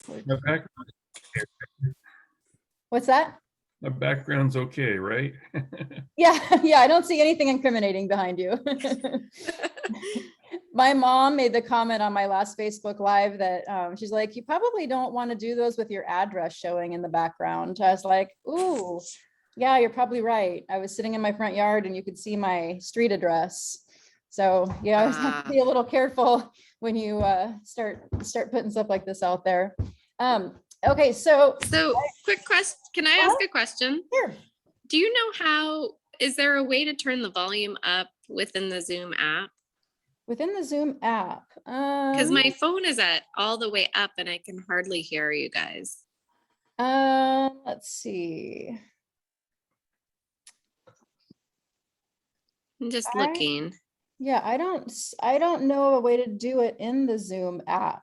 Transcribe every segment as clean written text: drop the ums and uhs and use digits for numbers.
My background, What's that? my background's okay, right? Yeah, I don't see anything incriminating behind you. My mom made the comment on my last Facebook Live that she's like, you probably don't want to do those with your address showing in the background. I was like, ooh, yeah, you're probably right. I was sitting in my front yard and you could see my street address. So yeah, I always have to be a little careful when you start putting stuff like this out there. Okay, so quick question. Can I ask a question? Sure. Do you know is there a way to turn the volume up within the Zoom app? Within the Zoom app? Because my phone is at all the way up and I can hardly hear you guys. Let's see. I'm just looking. Yeah, I don't know a way to do it in the Zoom app.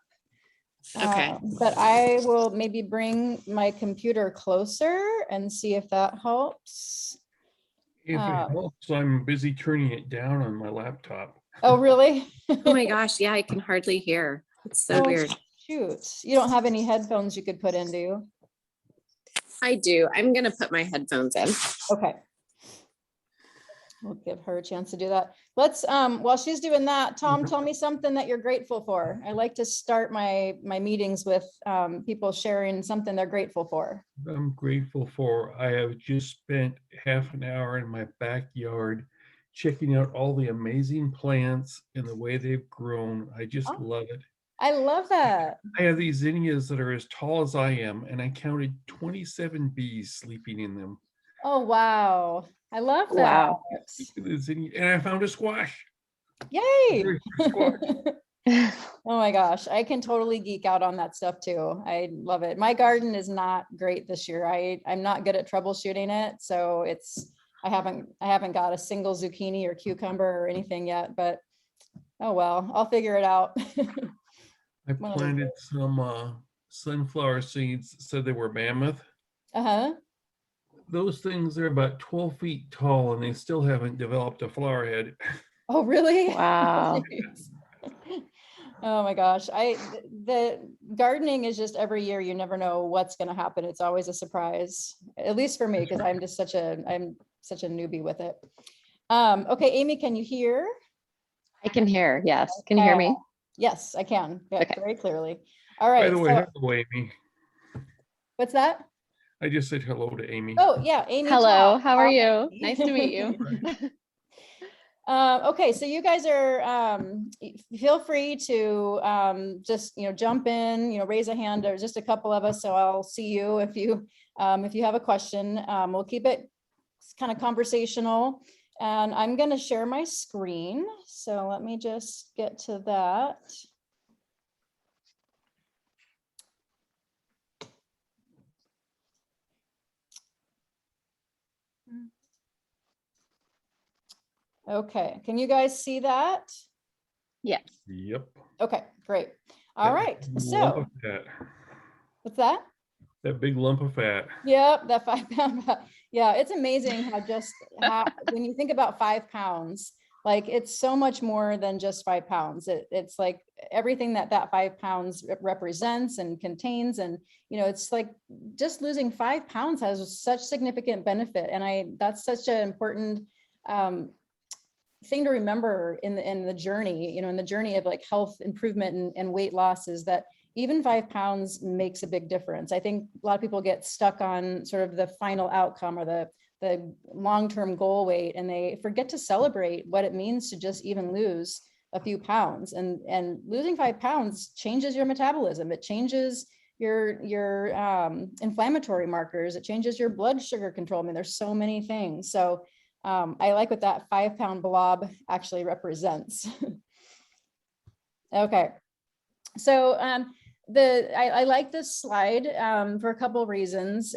Okay. But I will maybe bring my computer closer and see if that helps. If it helps, I'm busy turning it down on my laptop. Oh, really? Oh my gosh. Yeah, I can hardly hear. It's so weird. Shoot. You don't have any headphones you could put in, do you? I do. I'm going to put my headphones in. Okay. We'll give her a chance to do that. Let's, while she's doing that, Tom, tell me something that you're grateful for. I like to start my meetings with people sharing something they're grateful for. I'm grateful for, I have just spent half an hour in my backyard checking out all the amazing plants and the way they've grown. I just love it. I love that. I have these zinnias that are as tall as I am, and I counted 27 bees sleeping in them. Oh, wow. I love that. Wow. And I found a squash. Yay. Squash. Oh my gosh. I can totally geek out on that stuff too. I love it. My garden is not great this year. I'm not good at troubleshooting it. So I haven't got a single zucchini or cucumber or anything yet, but oh well, I'll figure it out. I planted some sunflower seeds, said they were mammoth. Uh-huh. Those things are about 12 feet tall and they still haven't developed a flower head. Oh, really? Wow. Oh my gosh. The gardening is just every year, you never know what's going to happen. It's always a surprise, at least for me, because I'm such a newbie with it. Okay, Amy, can you hear? I can hear, yes. Can you hear me? Yes, I can. Yeah, okay. Very clearly. All right. By the way, hello, Amy. What's that? I just said hello to Amy. Oh, yeah, Amy. Hello, how are you? Nice to meet you. Okay, so you guys are, feel free to just, jump in, raise a hand. There's just a couple of us, so I'll see you if you have a question. We'll keep it kind of conversational. And I'm going to share my screen. So let me just get to that. Okay, can you guys see that? Yes. Yep. Okay, great. All right. So what's that? That big lump of fat. Yep, that 5 pound. Yeah, it's amazing how when you think about 5 pounds, like it's so much more than just 5 pounds. It's like everything that 5 pounds represents and contains. And, it's like just losing 5 pounds has such significant benefit. And that's such an important thing to remember in the journey, in the journey of like health improvement and weight loss, is that even 5 pounds makes a big difference. I think a lot of people get stuck on sort of the final outcome or the long-term goal weight, and they forget to celebrate what it means to just even lose a few pounds. And losing 5 pounds changes your metabolism. It changes your inflammatory markers. It changes your blood sugar control. I mean, there's so many things. So I like what that 5 pound blob actually represents. Okay. So I like this slide for a couple of reasons.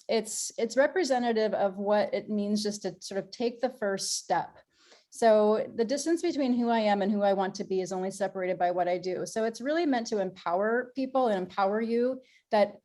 It's representative of what it means just to sort of take the first step. So the distance between who I am and who I want to be is only separated by what I do. So it's really meant to empower people and empower you that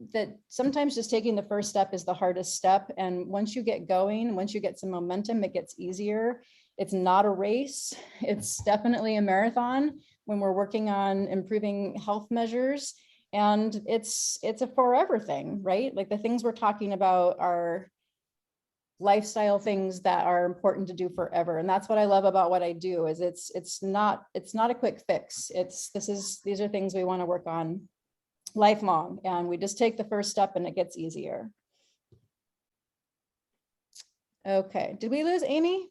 sometimes just taking the first step is the hardest step. And once you get going, once you get some momentum, it gets easier. It's not a race. It's definitely a marathon when we're working on improving health measures. And it's a forever thing, right? Like the things we're talking about are lifestyle things that are important to do forever. And that's what I love about what I do, is it's not a quick fix. These are things we want to work on lifelong, and we just take the first step and it gets easier. Okay, did we lose Amy?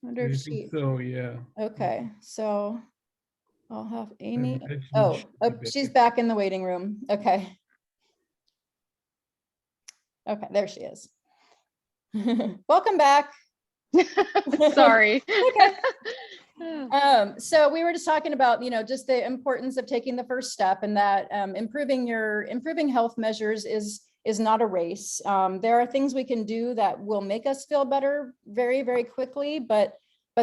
I wonder if she, So, yeah. okay, so I'll have Amy. Actually, Oh, she should be she's back. back in the waiting room. Okay. Okay, there she is. Welcome back. Sorry. Okay. So we were just talking about, just the importance of taking the first step, and that improving health measures is not a race. There are things we can do that will make us feel better very, very quickly, but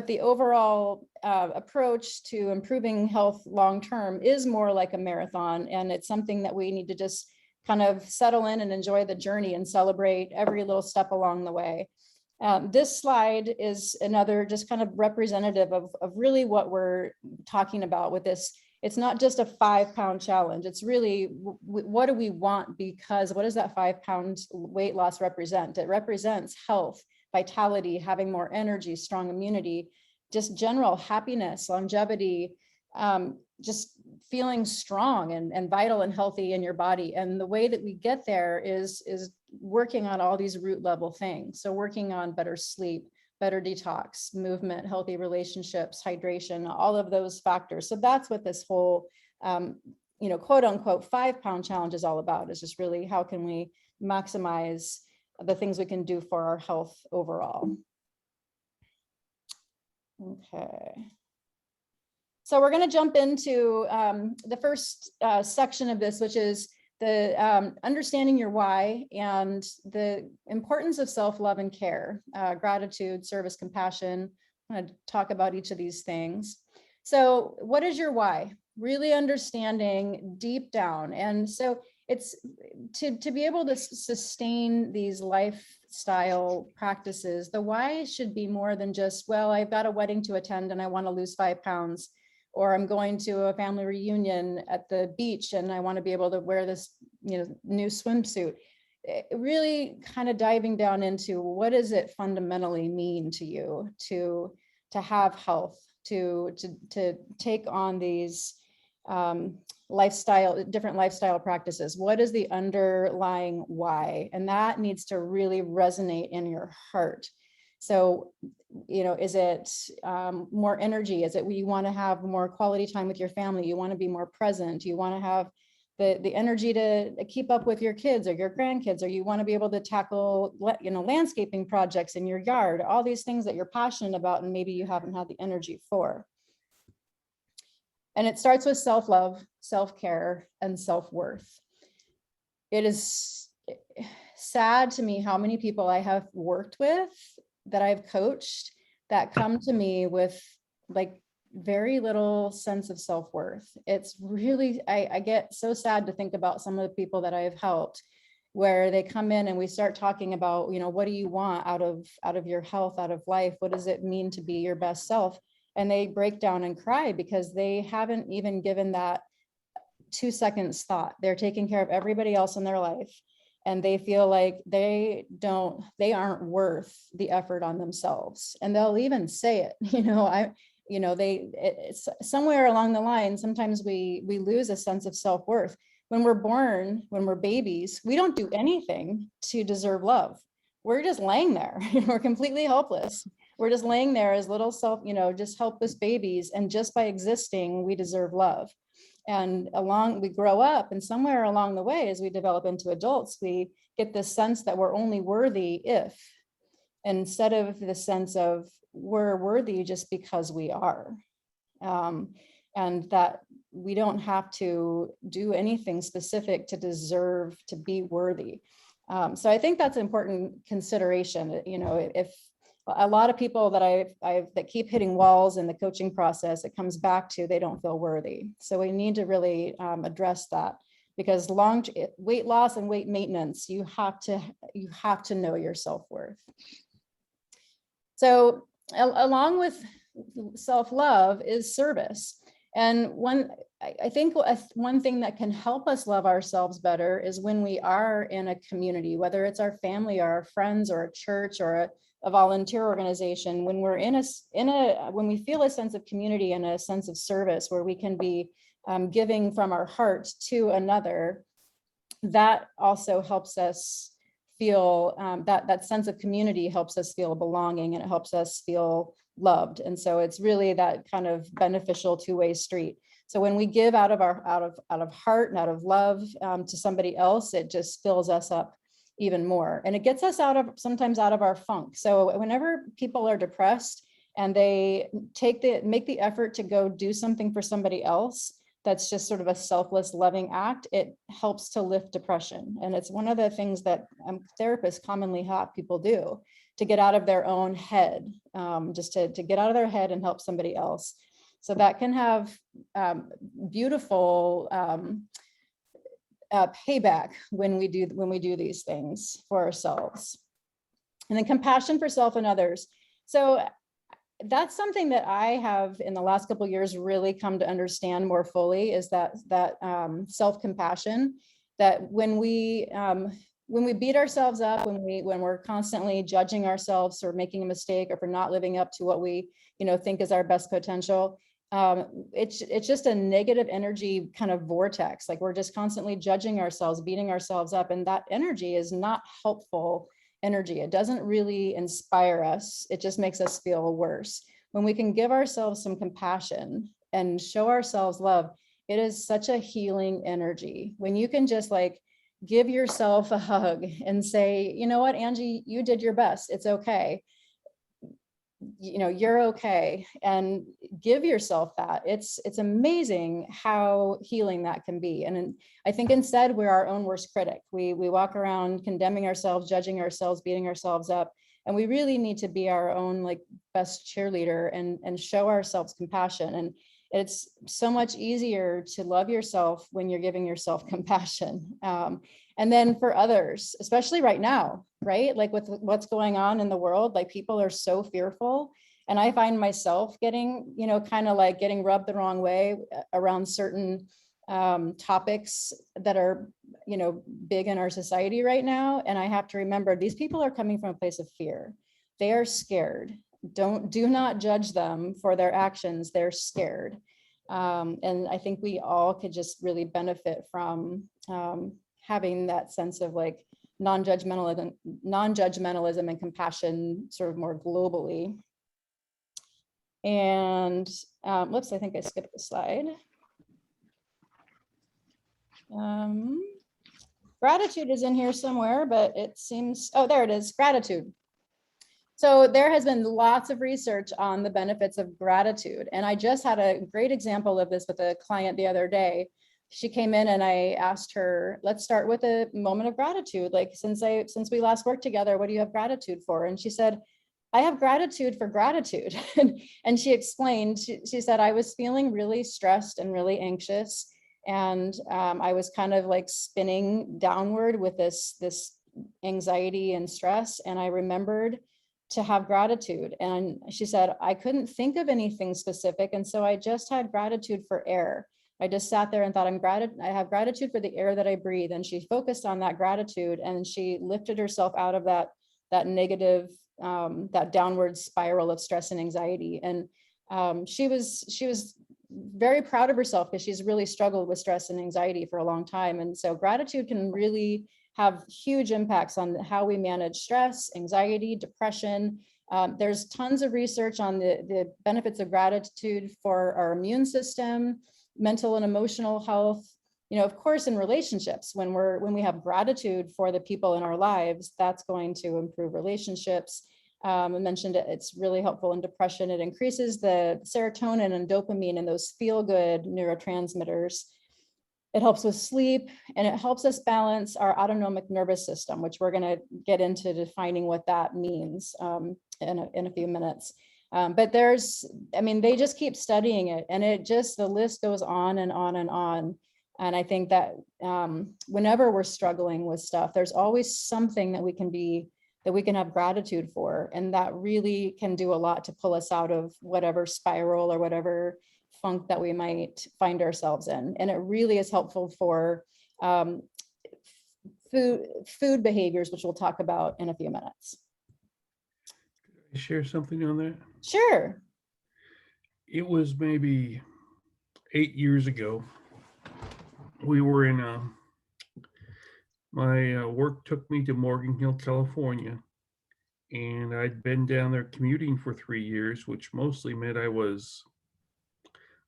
the overall approach to improving health long-term is more like a marathon. And it's something that we need to just kind of settle in and enjoy the journey and celebrate every little step along the way. This slide is another just kind of representative of really what we're talking about with this. It's not just a 5-pound challenge. It's really, what do we want? Because what does that 5-pound weight loss represent? It represents health, vitality, having more energy, strong immunity, just general happiness, longevity, just feeling strong and vital and healthy in your body. And the way that we get there is working on all these root level things. So working on better sleep, better detox, movement, healthy relationships, hydration, all of those factors. So that's what this whole, quote unquote 5-pound challenge is all about, is just really how can we maximize the things we can do for our health overall. Okay. So we're going to jump into the first section of this, which is the understanding your why and the importance of self-love and care, gratitude, service, compassion. I'm going to talk about each of these things. So what is your why? Really understanding deep down. And so it's to be able to sustain these lifestyle practices, the why should be more than just, well, I've got a wedding to attend and I want to lose 5 pounds. Or I'm going to a family reunion at the beach and I want to be able to wear this, new swimsuit. Really kind of diving down into what does it fundamentally mean to you to have health, to take on these different lifestyle practices. What is the underlying why? And that needs to really resonate in your heart. So, is it more energy? Is it you want to have more quality time with your family? You want to be more present? You want to have the energy to keep up with your kids or your grandkids, or you want to be able to tackle, landscaping projects in your yard, all these things that you're passionate about and maybe you haven't had the energy for. And it starts with self-love, self-care, and self-worth. It is sad to me how many people I have worked with, that I've coached, that come to me with like very little sense of self-worth. It's really, I get so sad to think about some of the people that I've helped, where they come in and we start talking about, what do you want out of your health, out of life? What does it mean to be your best self? And they break down and cry because they haven't even given that 2 seconds thought. They're taking care of everybody else in their life. And they feel like they aren't worth the effort on themselves. And they'll even say it, it's somewhere along the line. Sometimes we lose a sense of self-worth. When we're born, when we're babies, we don't do anything to deserve love. We're just laying there. We're completely helpless. We're just laying there as little just helpless babies. And just by existing, we deserve love. And we grow up, and somewhere along the way, as we develop into adults, we get this sense that we're only worthy if, instead of the sense of we're worthy just because we are. And that we don't have to do anything specific to deserve to be worthy. So I think that's an important consideration. If a lot of people that keep hitting walls in the coaching process, it comes back to they don't feel worthy. So we need to really address that, because weight loss and weight maintenance, you have to know your self-worth. So along with self-love is service. And I think one thing that can help us love ourselves better is when we are in a community, whether it's our family or our friends or a church or a volunteer organization, when we're when we feel a sense of community and a sense of service where we can be giving from our heart to another, that also helps us feel that sense of community helps us feel belonging, and it helps us feel loved. And so it's really that kind of beneficial two-way street. So when we give out of heart and out of love to somebody else, it just fills us up even more, and it gets us sometimes out of our funk. So whenever people are depressed and they make the effort to go do something for somebody else, that's just sort of a selfless, loving act, it helps to lift depression. And it's one of the things that therapists commonly have people do to get out of their own head, just to get out of their head and help somebody else. So that can have beautiful payback when we do these things for ourselves. And then compassion for self and others. So that's something that I have in the last couple of years really come to understand more fully, is that self-compassion, that when we beat ourselves up, when we're constantly judging ourselves or making a mistake or for not living up to what we think is our best potential, it's just a negative energy kind of vortex. Like we're just constantly judging ourselves, beating ourselves up, and that energy is not helpful energy. It doesn't really inspire us. It just makes us feel worse. When we can give ourselves some compassion and show ourselves love, it is such a healing energy. When you can just like give yourself a hug and say, you know what, Angie, you did your best. It's okay. You're okay, and give yourself that. It's amazing how healing that can be. And I think instead we're our own worst critic. We walk around condemning ourselves, judging ourselves, beating ourselves up, and we really need to be our own like best cheerleader and show ourselves compassion. And it's so much easier to love yourself when you're giving yourself compassion. And then for others, especially right now, right? Like with what's going on in the world, like people are so fearful. And I find myself getting, kind of like getting rubbed the wrong way around certain topics that are, big in our society right now. And I have to remember, these people are coming from a place of fear. They are scared. Do not judge them for their actions. They're scared. And I think we all could just really benefit from having that sense of like non-judgmentalism and compassion sort of more globally. And whoops, I think I skipped the slide. Gratitude is in here somewhere, but it seems, oh, there it is, gratitude. So there has been lots of research on the benefits of gratitude. And I just had a great example of this with a client the other day. She came in and I asked her, let's start with a moment of gratitude. Like since we last worked together, what do you have gratitude for? And she said, I have gratitude for gratitude. And she explained, she said, I was feeling really stressed and really anxious. And I was kind of like spinning downward with this anxiety and stress. And I remembered to have gratitude. And she said, I couldn't think of anything specific. And so I just had gratitude for air. I just sat there and thought, I have gratitude for the air that I breathe. And she focused on that gratitude, and she lifted herself out of that negative, that downward spiral of stress and anxiety. And she was very proud of herself because she's really struggled with stress and anxiety for a long time. And so gratitude can really have huge impacts on how we manage stress, anxiety, depression. There's tons of research on the benefits of gratitude for our immune system, mental and emotional health. Of course, in relationships, when we have gratitude for the people in our lives, that's going to improve relationships. I mentioned it's really helpful in depression. It increases the serotonin and dopamine and those feel-good neurotransmitters. It helps with sleep, and it helps us balance our autonomic nervous system, which we're going to get into defining what that means in a few minutes. But they just keep studying it, and the list goes on and on and on. And I think that whenever we're struggling with stuff, there's always something that we can have gratitude for. And that really can do a lot to pull us out of whatever spiral or whatever funk that we might find ourselves in. And it really is helpful for food behaviors, which we'll talk about in a few minutes. Can I share something on that? Sure. It was maybe 8 years ago. We were in my work took me to Morgan Hill, California, and I'd been down there commuting for 3 years, which mostly meant I was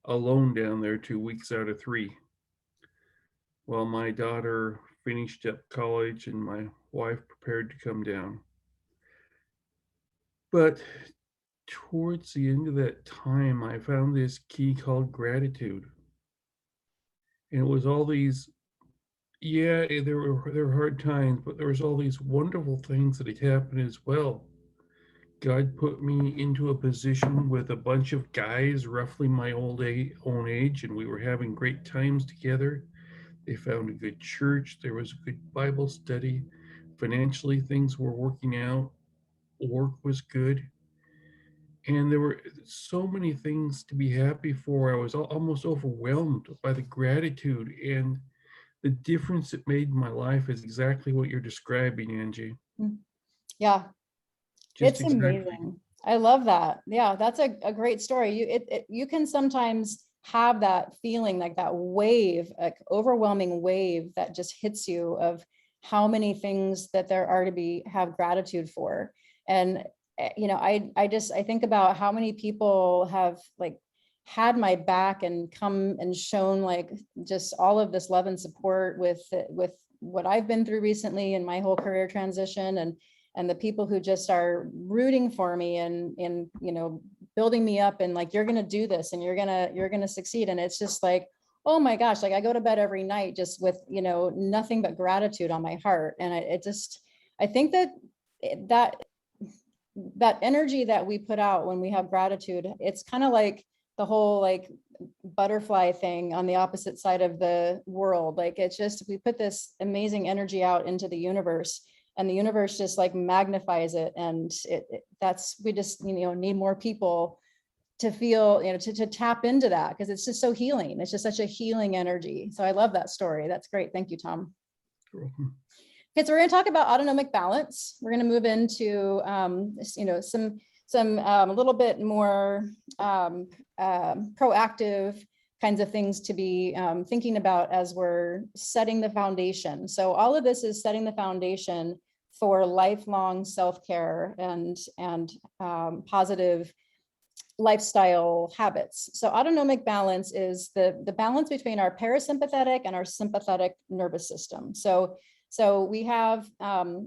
alone down there 2 weeks out of 3. Well, my daughter finished up college and my wife prepared to come down. But towards the end of that time, I found this key called gratitude. And it was all these, yeah, there were hard times, but there was all these wonderful things that had happened as well. God put me into a position with a bunch of guys roughly my own age, and we were having great times together. They found a good church. There was a good Bible study. Financially, things were working out. Work was good. And there were so many things to be happy for. I was almost overwhelmed by the gratitude, and the difference it made in my life is exactly what you're describing, Angie. Yeah, Just it's exactly. amazing. I love that. Yeah, that's a great story. You can sometimes have that feeling, like that wave, like overwhelming wave that just hits you of how many things that there are to have gratitude for. And I think about how many people have like had my back and come and shown like just all of this love and support with what I've been through recently in my whole career transition, and the people who just are rooting for me and building me up and like, you're going to do this and you're going to succeed. And it's just like, oh my gosh, like I go to bed every night just with, nothing but gratitude on my heart. And I think that energy that we put out when we have gratitude, it's kind of like the whole like butterfly thing on the opposite side of the world. Like it's just, we put this amazing energy out into the universe, and the universe just like magnifies it. And we just, need more people to feel, to tap into that, because it's just so healing. It's just such a healing energy. So I love that story. That's great. Thank you, Tom. You're welcome. Okay, so we're going to talk about autonomic balance. We're going to move into, some a little bit more proactive kinds of things to be thinking about as we're setting the foundation. So all of this is setting the foundation for lifelong self-care and positive lifestyle habits. So autonomic balance is the balance between our parasympathetic and our sympathetic nervous system. So we have on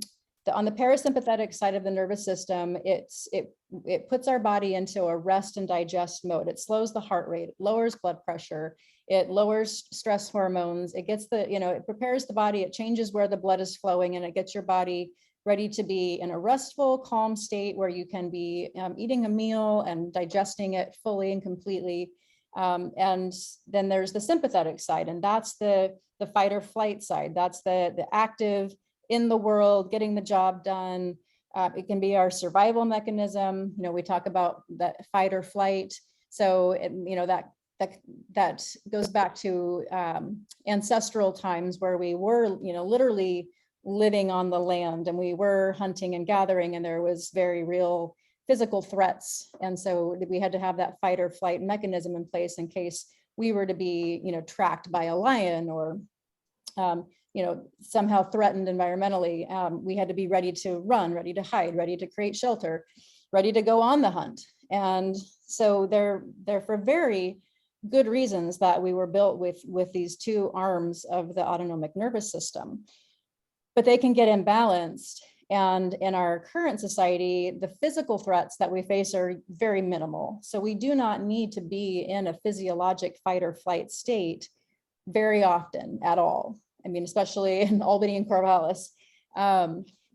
the parasympathetic side of the nervous system, it puts our body into a rest and digest mode. It slows the heart rate, it lowers blood pressure, it lowers stress hormones, it gets it prepares the body, it changes where the blood is flowing, and it gets your body ready to be in a restful, calm state where you can be eating a meal and digesting it fully and completely. And then there's the sympathetic side, and that's the fight or flight side. That's the active, in the world, getting the job done. It can be our survival mechanism. We talk about that fight or flight. So that goes back to ancestral times where we were, literally living on the land, and we were hunting and gathering, and there was very real physical threats. And so we had to have that fight or flight mechanism in place in case we were to be, tracked by a lion or, somehow threatened environmentally. We had to be ready to run, ready to hide, ready to create shelter, ready to go on the hunt. And so they're for very good reasons that we were built with these two arms of the autonomic nervous system. But they can get imbalanced. And in our current society, the physical threats that we face are very minimal. So we do not need to be in a physiologic fight or flight state very often at all. I mean, especially in Albany and Corvallis.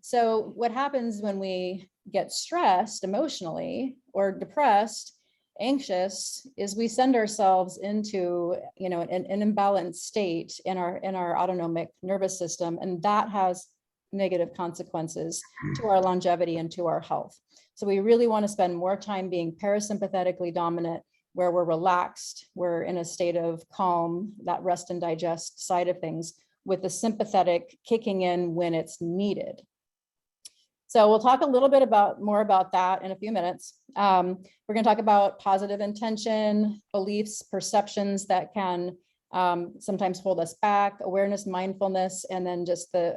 So what happens when we get stressed emotionally or depressed, anxious, is we send ourselves into, an imbalanced state in our autonomic nervous system, and that has negative consequences to our longevity and to our health. So we really want to spend more time being parasympathetically dominant where we're relaxed, we're in a state of calm, that rest and digest side of things, with the sympathetic kicking in when it's needed. So we'll talk a little bit more about that in a few minutes. We're going to talk about positive intention, beliefs, perceptions that can sometimes hold us back, awareness, mindfulness, and then just the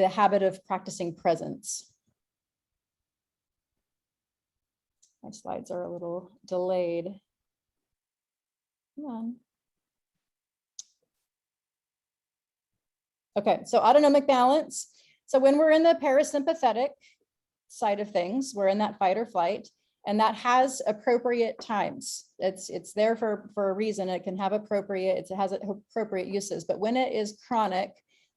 habit of practicing presence. My slides are a little delayed. Come on. Okay, so autonomic balance. So when we're in the parasympathetic side of things, we're in that fight or flight, and that has appropriate times. It's there for a reason. It can have appropriate, it has appropriate uses. But when it is chronic,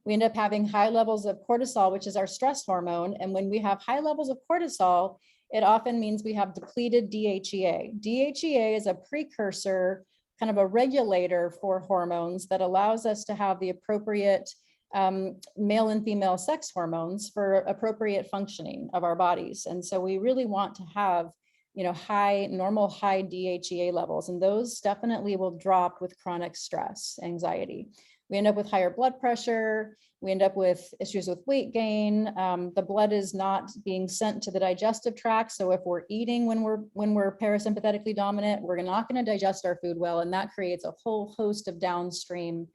we end up having high levels of cortisol, which is our stress hormone. And when we have high levels of cortisol, it often means we have depleted DHEA. DHEA is a precursor, kind of a regulator for hormones that allows us to have the appropriate male and female sex hormones for appropriate functioning of our bodies. And so we really want to have, normal high DHEA levels, and those definitely will drop with chronic stress, anxiety. We end up with higher blood pressure. We end up with issues with weight gain. The blood is not being sent to the digestive tract. So if we're eating when we're parasympathetically dominant, we're not going to digest our food well, and that creates a whole host of downstream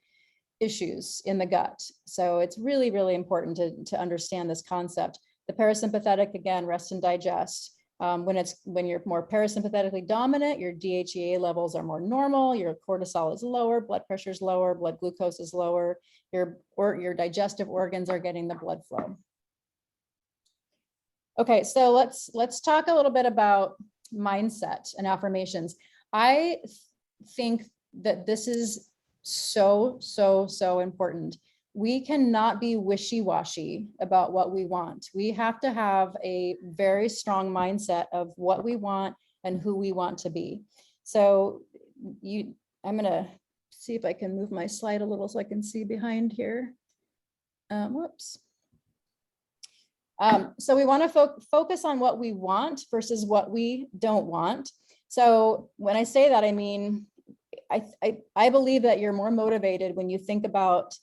issues in the gut. So it's really, really important to understand this concept. The parasympathetic, again, rest and digest. When you're more parasympathetically dominant, your DHEA levels are more normal, your cortisol is lower, blood pressure is lower, blood glucose is lower, your digestive organs are getting the blood flow. Okay, so let's talk a little bit about mindset and affirmations. I think that this is so important. We cannot be wishy-washy about what we want. We have to have a very strong mindset of what we want and who we want to be. So I'm gonna see if I can move my slide a little so I can see behind here. Whoops. So we want to focus on what we want versus what we don't want. So when I say that, I mean, I believe that you're more motivated when you think about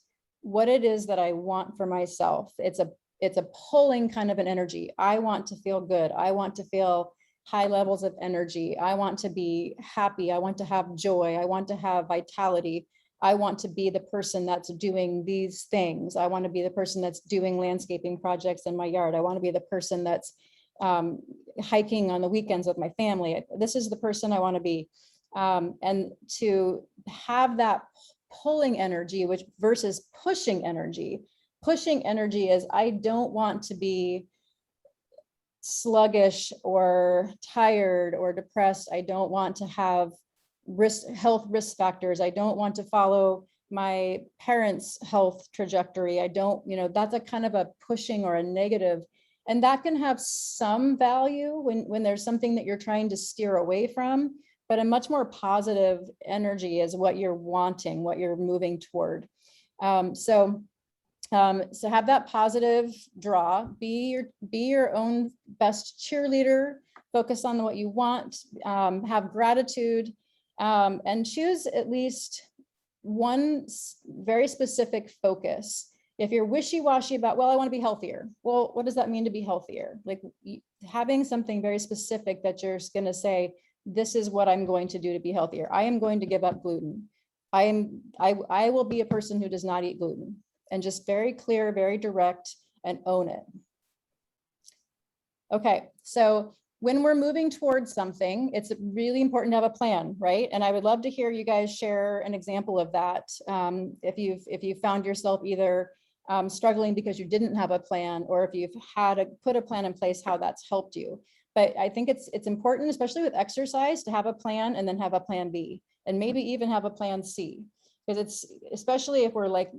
what it is that I want for myself. It's a pulling kind of an energy. I want to feel good. I want to feel high levels of energy. I want to be happy. I want to have joy. I want to have vitality. I want to be the person that's doing these things. I want to be the person that's doing landscaping projects in my yard. I want to be the person that's hiking on the weekends with my family. This is the person I want to be. And to have that pulling energy, which versus pushing energy. Pushing energy is, I don't want to be sluggish or tired or depressed. I don't want to have health risk factors. I don't want to follow my parents' health trajectory. I don't, that's a kind of a pushing or a negative. And that can have some value when there's something that you're trying to steer away from. But a much more positive energy is what you're wanting, what you're moving toward. So have that positive draw, be your own best cheerleader, focus on what you want, have gratitude, and choose at least one very specific focus. If you're wishy-washy about, well, I want to be healthier. Well, what does that mean to be healthier? Like having something very specific that you're going to say, this is what I'm going to do to be healthier. I am going to give up gluten. I will be a person who does not eat gluten, and just very clear, very direct, and own it. Okay, so when we're moving towards something, it's really important to have a plan, right? And I would love to hear you guys share an example of that. If you've found yourself either struggling because you didn't have a plan, or if you've had to put a plan in place, how that's helped you. But I think it's important, especially with exercise, to have a plan and then have a plan B, and maybe even have a plan C, because it's, especially if we're like,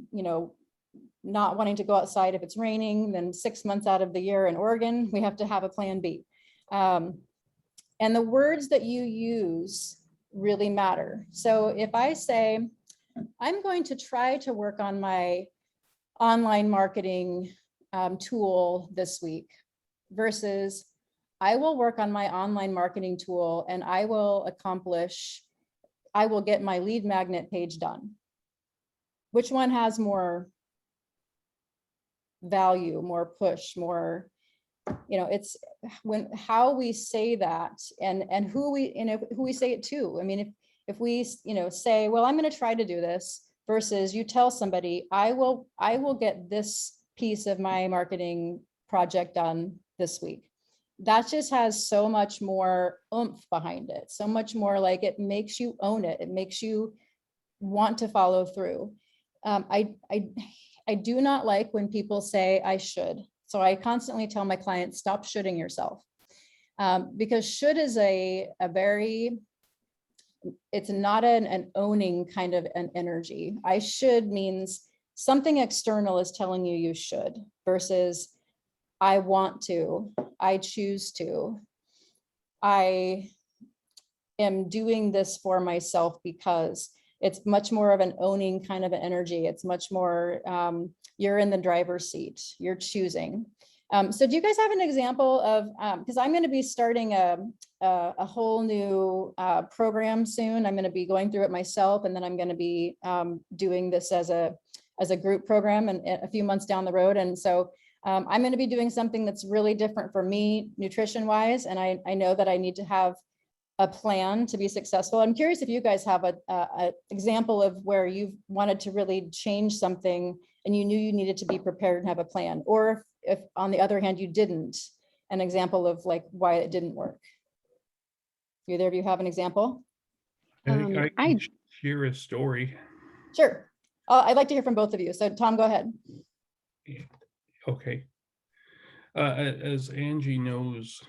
not wanting to go outside if it's raining, then 6 months out of the year in Oregon, we have to have a plan B. And the words that you use really matter. So if I say, I'm going to try to work on my online marketing tool this week, versus I will work on my online marketing tool and I will get my lead magnet page done. Which one has more value, more push, more, it's how we say that and who we say it to. I mean, if we, say, well, I'm going to try to do this versus you tell somebody, I will get this piece of my marketing project done this week. That just has so much more oomph behind it. So much more like it makes you own it. It makes you want to follow through. I do not like when people say I should. So I constantly tell my clients, stop shoulding yourself. Because should is it's not an owning kind of an energy. I should means something external is telling you should versus I want to, I choose to, I am doing this for myself because. It's much more of an owning kind of an energy. It's much more, you're in the driver's seat, you're choosing. So do you guys have an example of, because I'm going to be starting a whole new program soon. I'm going to be going through it myself, and then I'm going to be doing this as a group program and a few months down the road. And so I'm going to be doing something that's really different for me nutrition wise. And I know that I need to have a plan to be successful. I'm curious if you guys have a example of where you've wanted to really change something and you knew you needed to be prepared and have a plan, or if on the other hand, you didn't, an example of like why it didn't work. Either of you have an example? I can share a story. Sure. I'd like to hear from both of you. So Tom, go ahead. Okay. As Angie knows,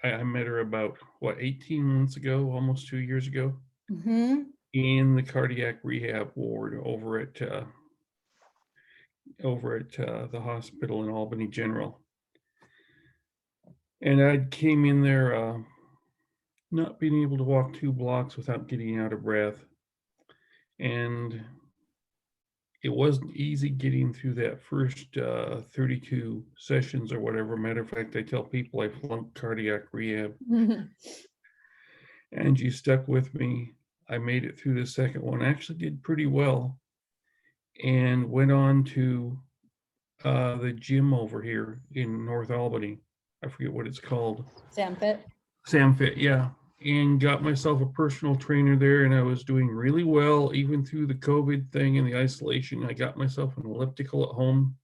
I met her about 18 months ago, almost 2 years ago, in the cardiac rehab ward over at the hospital in Albany General. And I came in there not being able to walk 2 blocks without getting out of breath. And it wasn't easy getting through that first 32 sessions or whatever. Matter of fact, I tell people I flunked cardiac rehab. And she stuck with me. I made it through the second one. I actually did pretty well and went on to the gym over here in North Albany. I forget what it's called. SamFit, yeah. And got myself a personal trainer there, and I was doing really well, even through the COVID thing and the isolation. I got myself an elliptical at home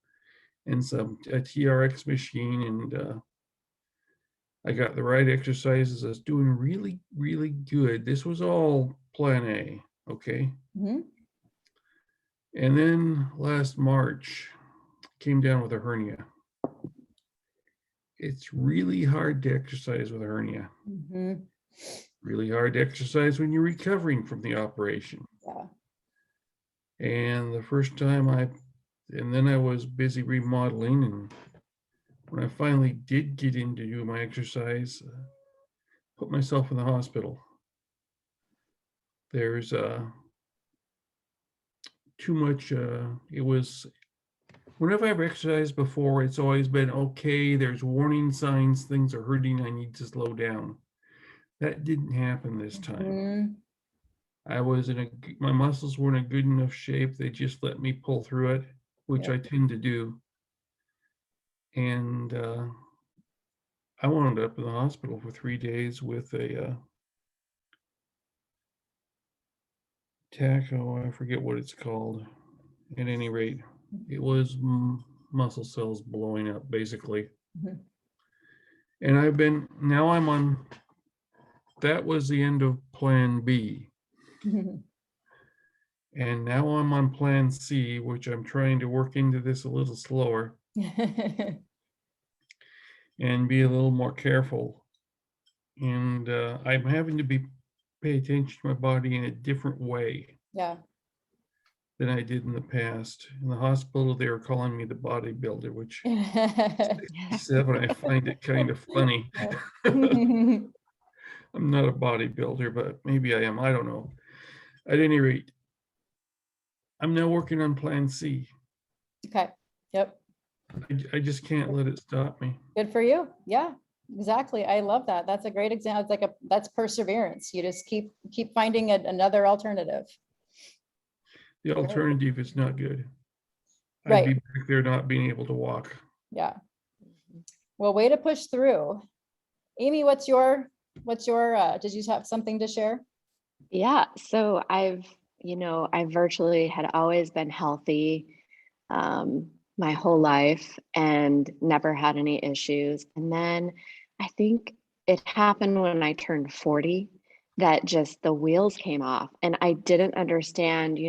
and a TRX machine, and I got the right exercises. I was doing really, really good. This was all plan A, okay? And then last March, came down with a hernia. It's really hard to exercise with a hernia. Really hard to exercise when you're recovering from the operation. And the first time and then I was busy remodeling, and when I finally did get in to do my exercise, put myself in the hospital. There's too much, it was, whenever I've exercised before, it's always been, okay, there's warning signs, things are hurting, I need to slow down. That didn't happen this time. I was my muscles were in a good enough shape. They just let me pull through it, which I tend to do. And I wound up in the hospital for 3 days with a I forget what it's called. At any rate, it was muscle cells blowing up, basically. And now I'm on, that was the end of plan B. And now I'm on plan C, which I'm trying to work into this a little slower and be a little more careful. And I'm having to pay attention to my body in a different way than I did in the past. In the hospital, they were calling me the bodybuilder, which 67, I find it kind of funny. I'm not a bodybuilder, but maybe I am. I don't know. At any rate, I'm now working on plan C. Okay. Yep. I just can't let it stop me. Good for you. Yeah. exactly. I love that. That's a great example. It's like that's perseverance. You just keep finding another alternative. The alternative is not good. I'd Right. be back there not being able to walk. Yeah. Well, way to push through. Amy, what's your, did you have something to share? Yeah, so I virtually had always been healthy my whole life and never had any issues. And then I think it happened when I turned 40 that just the wheels came off. And I didn't understand,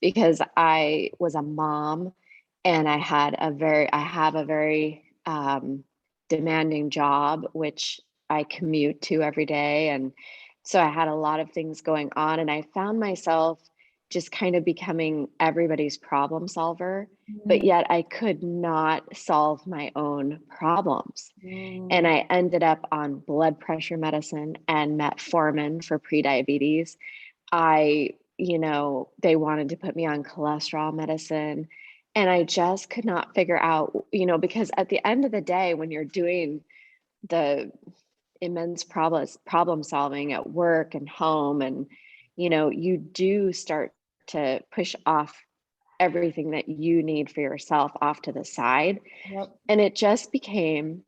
because I was a mom and I have a very demanding job, which I commute to every day. And so I had a lot of things going on, and I found myself just kind of becoming everybody's problem solver, but yet I could not solve my own problems. And I ended up on blood pressure medicine and metformin for prediabetes. They wanted to put me on cholesterol medicine. And I just could not figure out, because at the end of the day, when you're doing the immense problem solving at work and home, and you do start to push off everything that you need for yourself off to the side. Yep. And I just became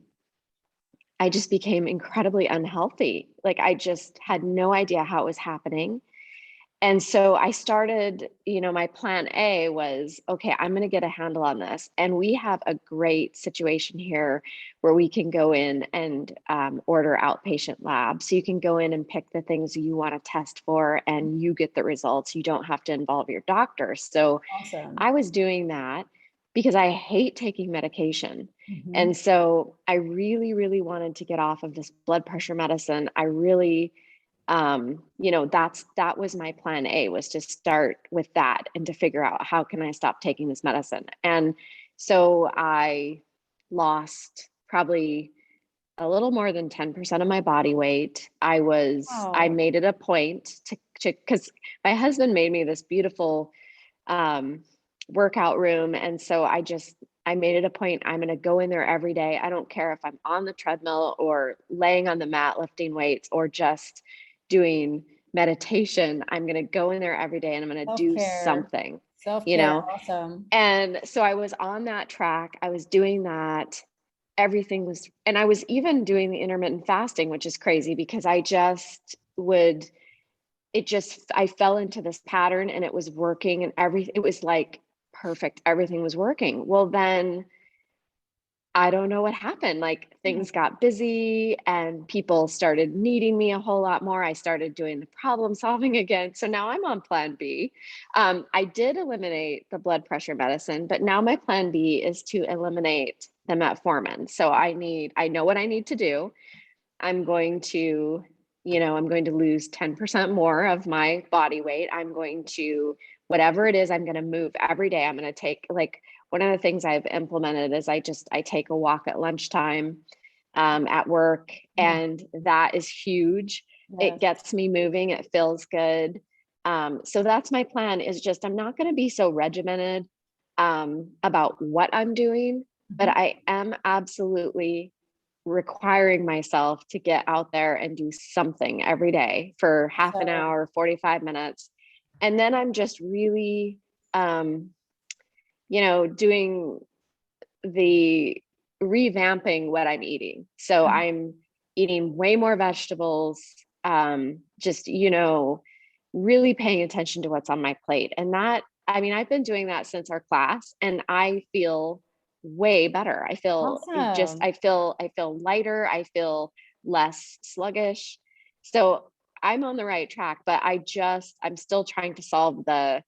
incredibly unhealthy. Like I just had no idea how it was happening. And so I started, my plan A was, okay, I'm going to get a handle on this. And we have a great situation here where we can go in and order outpatient labs. So you can go in and pick the things you want to test for and you get the results. You don't have to involve your doctor. So Awesome. I was doing that because I hate taking medication. Mhm. And so I really, really wanted to get off of this blood pressure medicine. I really, that was my plan A, was to start with that and to figure out how can I stop taking this medicine. And so I lost probably a little more than 10% of my body weight. I Wow. made it a point to, because my husband made me this beautiful workout room. And so I made it a point. I'm going to go in there every day. I don't care if I'm on the treadmill or laying on the mat lifting weights or just doing meditation. I'm going to go in there every day and I'm going to do Self-care. something, Self-care. Awesome. And so I was on that track. I was doing that. Everything was, and I was even doing the intermittent fasting, which is crazy because I fell into this pattern and it was working and it was like perfect. Everything was working. Well, then I don't know what happened. Like things got busy and people started needing me a whole lot more. I started doing the problem solving again. So now I'm on plan B. I did eliminate the blood pressure medicine, but now my plan B is to eliminate the metformin. So I know what I need to do. I'm going to lose 10% more of my body weight. I'm going to, whatever it is, I'm going to move every day. I'm going to take, like, one of the things I've implemented is I take a walk at lunchtime at work, and that is huge. Yes. It gets me moving. It feels good. So that's my plan, is just, I'm not going to be so regimented about what I'm doing, but I am absolutely requiring myself to get out there and do something every day for half an hour, 45 minutes. And then I'm just really, doing the revamping what I'm eating. So I'm eating way more vegetables, just, really paying attention to what's on my plate. And I've been doing that since our class, and I feel way better. Awesome. I feel lighter. I feel less sluggish. So I'm on the right track, but I'm still trying to solve the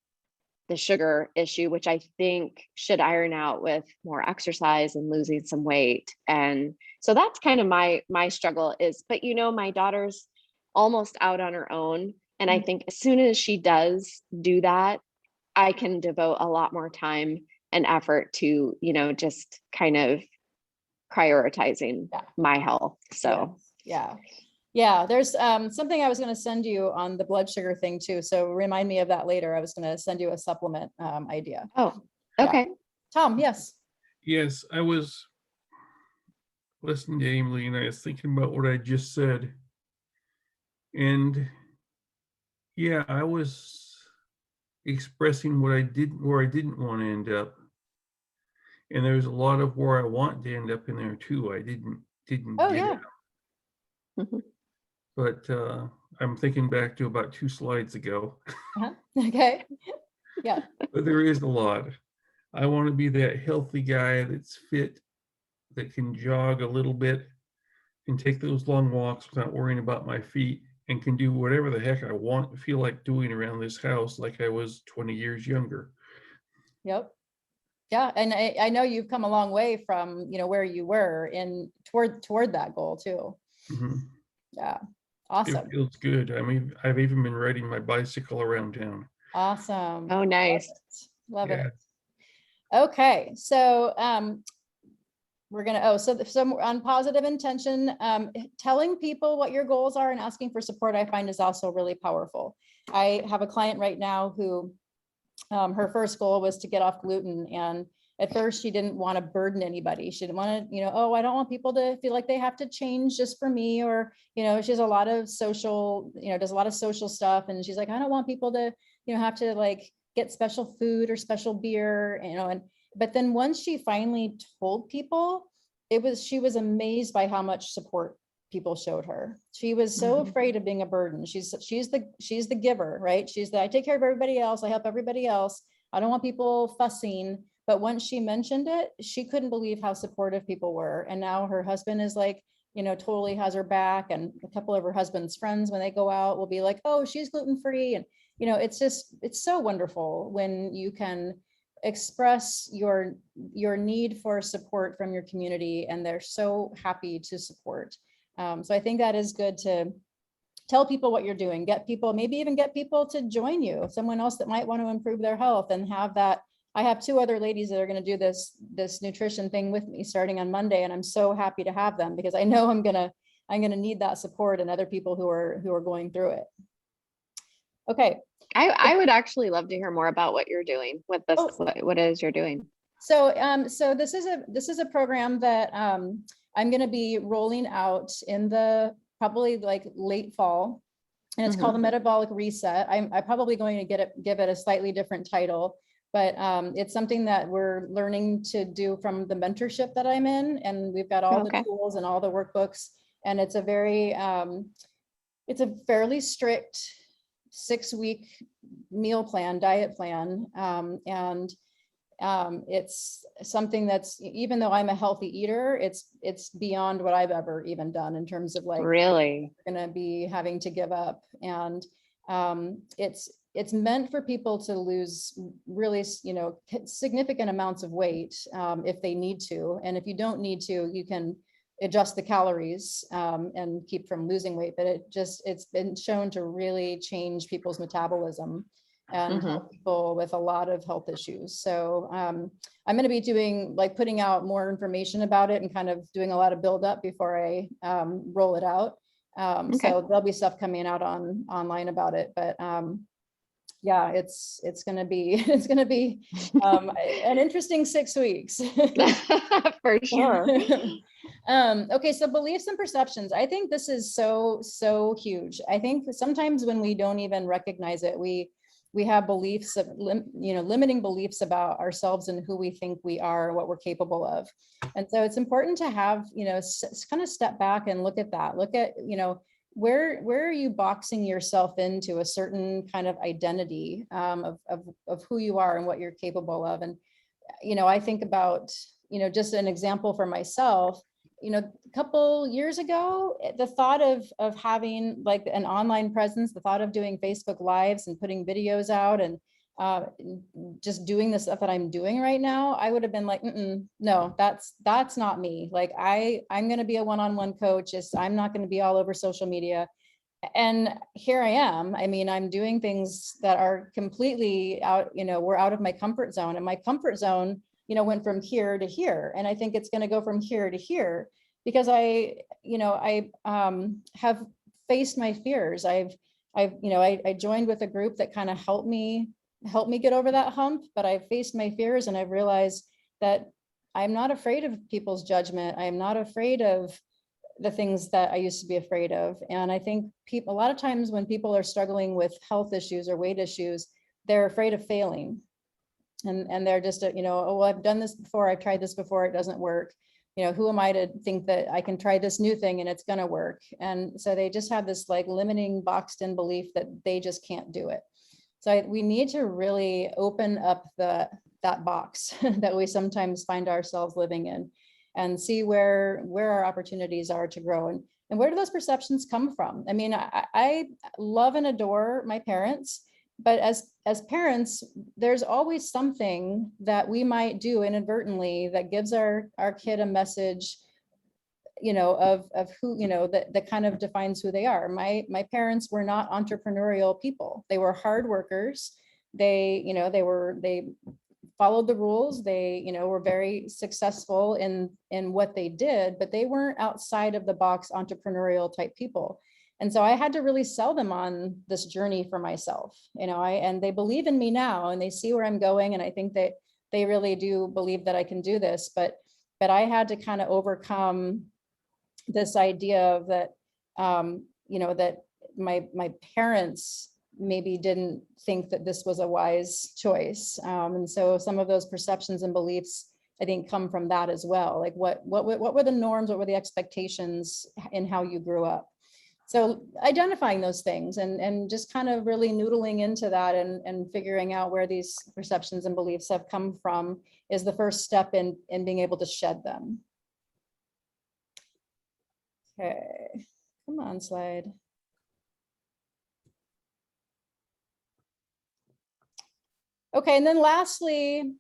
sugar issue, which I think should iron out with more exercise and losing some weight. And so that's kind of my struggle is, but my daughter's almost out on her own. And I think as soon as she does do that, I can devote a lot more time and effort to, just kind of prioritizing my health. So yeah. There's something I was going to send you on the blood sugar thing too. So remind me of that later. I was going to send you a supplement idea. Oh, okay. Tom, yes. Yes, I was listening to Emily, and I was thinking about what I just said. And yeah, I was expressing what I didn't, where I didn't want to end up. And there's a lot of where I want to end up in there too. I didn't Oh get yeah. it. Mhm. But I'm thinking back to about 2 slides ago. Uh-huh. Okay. Yeah. But there is a lot. I want to be that healthy guy that's fit, that can jog a little bit, can take those long walks without worrying about my feet, and can do whatever the heck I want, feel like doing around this house like I was 20 years younger. Yep. Yeah. And I know you've come a long way from, where you were in toward that goal too. Mhm. Yeah. It Awesome. feels good. I mean, I've even been riding my bicycle around town. Awesome. Oh, nice. Love Yeah. it. Okay. So, we're gonna, so on positive intention, telling people what your goals are and asking for support, I find is also really powerful. I have a client right now who, her first goal was to get off gluten. And at first she didn't want to burden anybody. She didn't want to, oh, I don't want people to feel like they have to change just for me, or, she has a lot of social, does a lot of social stuff. And she's like, I don't want people to, have to like get special food or special beer, but then once she finally told people, she was amazed by how much support people showed her. She was so Mhm. afraid of being a burden. She's the giver, right? I take care of everybody else. I help everybody else. I don't want people fussing. But once she mentioned it, she couldn't believe how supportive people were. And now her husband is like, totally has her back. And a couple of her husband's friends, when they go out, will be like, oh, she's gluten-free. And, it's so wonderful when you can express your need for support from your community, and they're so happy to support. So I think that is good to tell people what you're doing, maybe even get people to join you, someone else that might want to improve their health, and have that. I have 2 other ladies that are going to do this nutrition thing with me starting on Monday, and I'm so happy to have them because I know I'm gonna need that support and other people who are going through it. Okay. I would actually love to hear more about what you're doing with this. Oh. What it is you're doing. So, so this is a program that I'm going to be rolling out in the probably like late fall, and it's called the Metabolic Reset. I'm probably going to give it a slightly different title, but it's something that we're learning to do from the mentorship that I'm in, and we've got all the tools and all the workbooks, and it's a fairly strict 6-week meal plan, diet plan, and it's something that's, even though I'm a healthy eater, it's beyond what I've ever even done in terms of like Really going to be having to give up. And it's meant for people to lose really, significant amounts of weight if they need to. And if you don't need to, you can adjust the calories and keep from losing weight. But it's been shown to really change people's metabolism and help people with a lot of health issues. So I'm going to be putting out more information about it and kind of doing a lot of build up before I roll it out. So there'll be stuff coming out online about it, but yeah, it's going to be an interesting 6 weeks. for sure. Okay, so beliefs and perceptions. I think this is so huge. I think sometimes when we don't even recognize it, we have beliefs of, limiting beliefs about ourselves and who we think we are, what we're capable of. And so it's important to have, kind of step back and look at that. Look at, where are you boxing yourself into a certain kind of identity of who you are and what you're capable of. And, I think about, just an example for myself, a couple years ago, the thought of having like an online presence, the thought of doing Facebook Lives and putting videos out and just doing the stuff that I'm doing right now, I would have been like, no, that's not me. Like I'm going to be a one-on-one coach. I'm not going to be all over social media. And here I am. I mean, I'm doing things that are completely out, we're out of my comfort zone, and my comfort zone, went from here to here. And I think it's going to go from here to here because I have faced my fears. I joined with a group that kind of helped me get over that hump, but I've faced my fears, and I've realized that I'm not afraid of people's judgment. I am not afraid of the things that I used to be afraid of. And I think people, a lot of times when people are struggling with health issues or weight issues, they're afraid of failing. And they're just, you know, oh, well, I've done this before. I've tried this before. It doesn't work. You know, who am I to think that I can try this new thing and it's going to work? And so they just have this like limiting boxed in belief that they just can't do it. So we need to really open up that box that we sometimes find ourselves living in, and see where our opportunities are to grow, and where do those perceptions come from? I mean, I love and adore my parents, but as parents, there's always something that we might do inadvertently that gives our kid a message, you know, of who, you know, that kind of defines who they are. My parents were not entrepreneurial people. They were hard workers. They, you know, they followed the rules. They, you know, were very successful in what they did, but they weren't outside of the box entrepreneurial type people. And so I had to really sell them on this journey for myself, you know, and they believe in me now, and they see where I'm going. And I think that they really do believe that I can do this, but I had to kind of overcome this idea of that, you know, that my parents maybe didn't think that this was a wise choice. And so some of those perceptions and beliefs, I think, come from that as well. Like what were the norms? What were the expectations in how you grew up? So identifying those things and just kind of really noodling into that and figuring out where these perceptions and beliefs have come from is the first step in being able to shed them. Okay, come on, slide. Okay, and then lastly,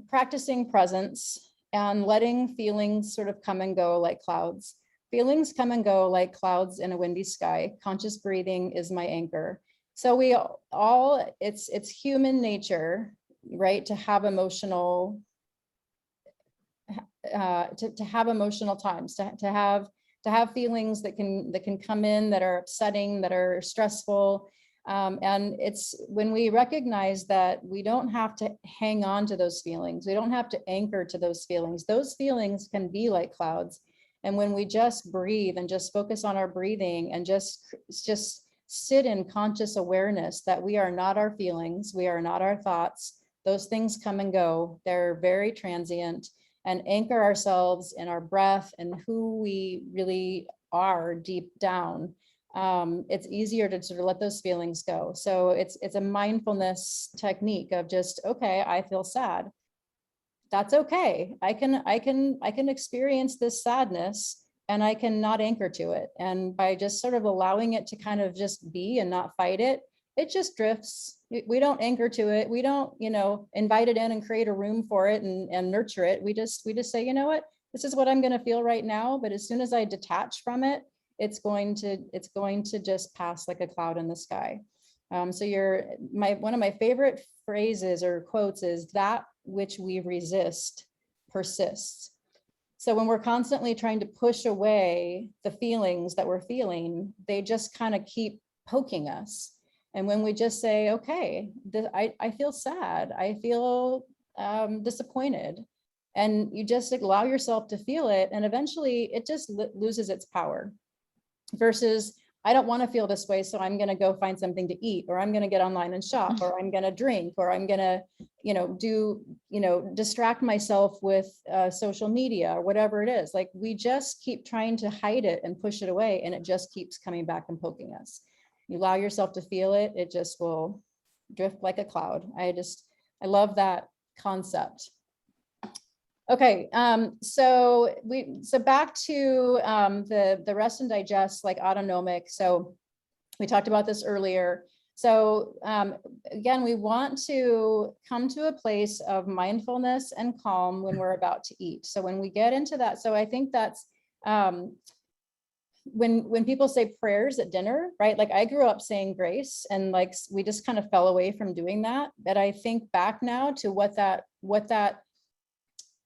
practicing presence and letting feelings sort of come and go like clouds. Feelings come and go like clouds in a windy sky. Conscious breathing is my anchor. So we all, it's human nature, right, to have emotional, to have emotional times, to have feelings that can come in that are upsetting, that are stressful. And it's when we recognize that we don't have to hang on to those feelings. We don't have to anchor to those feelings. Those feelings can be like clouds. And when we just breathe and just focus on our breathing and just sit in conscious awareness that we are not our feelings, we are not our thoughts, those things come and go. They're very transient, and anchor ourselves in our breath and who we really are deep down. It's easier to sort of let those feelings go. So it's a mindfulness technique of just, okay, I feel sad. That's okay. I can experience this sadness, and I can not anchor to it. And by just sort of allowing it to kind of just be and not fight it, it just drifts. We don't anchor to it. We don't, you know, invite it in and create a room for it and nurture it. We just say, you know what, this is what I'm going to feel right now. But as soon as I detach from it, it's going to just pass like a cloud in the sky. So one of my favorite phrases or quotes is, that which we resist persists. So when we're constantly trying to push away the feelings that we're feeling, they just kind of keep poking us. And when we just say, okay, I feel sad, I feel disappointed, and you just allow yourself to feel it, and eventually it just loses its power. Versus, I don't want to feel this way, so I'm going to go find something to eat, or I'm going to get online and shop, or I'm going to drink, or I'm going to, distract myself with social media or whatever it is. Like, we just keep trying to hide it and push it away, and it just keeps coming back and poking us. You allow yourself to feel it, it just will drift like a cloud. I love that concept. Okay, so back to the rest and digest, like autonomic. So we talked about this earlier. So again, we want to come to a place of mindfulness and calm when we're about to eat. So when we get into that, so I think that's when people say prayers at dinner, right? Like, I grew up saying grace, and like we just kind of fell away from doing that. But I think back now to what that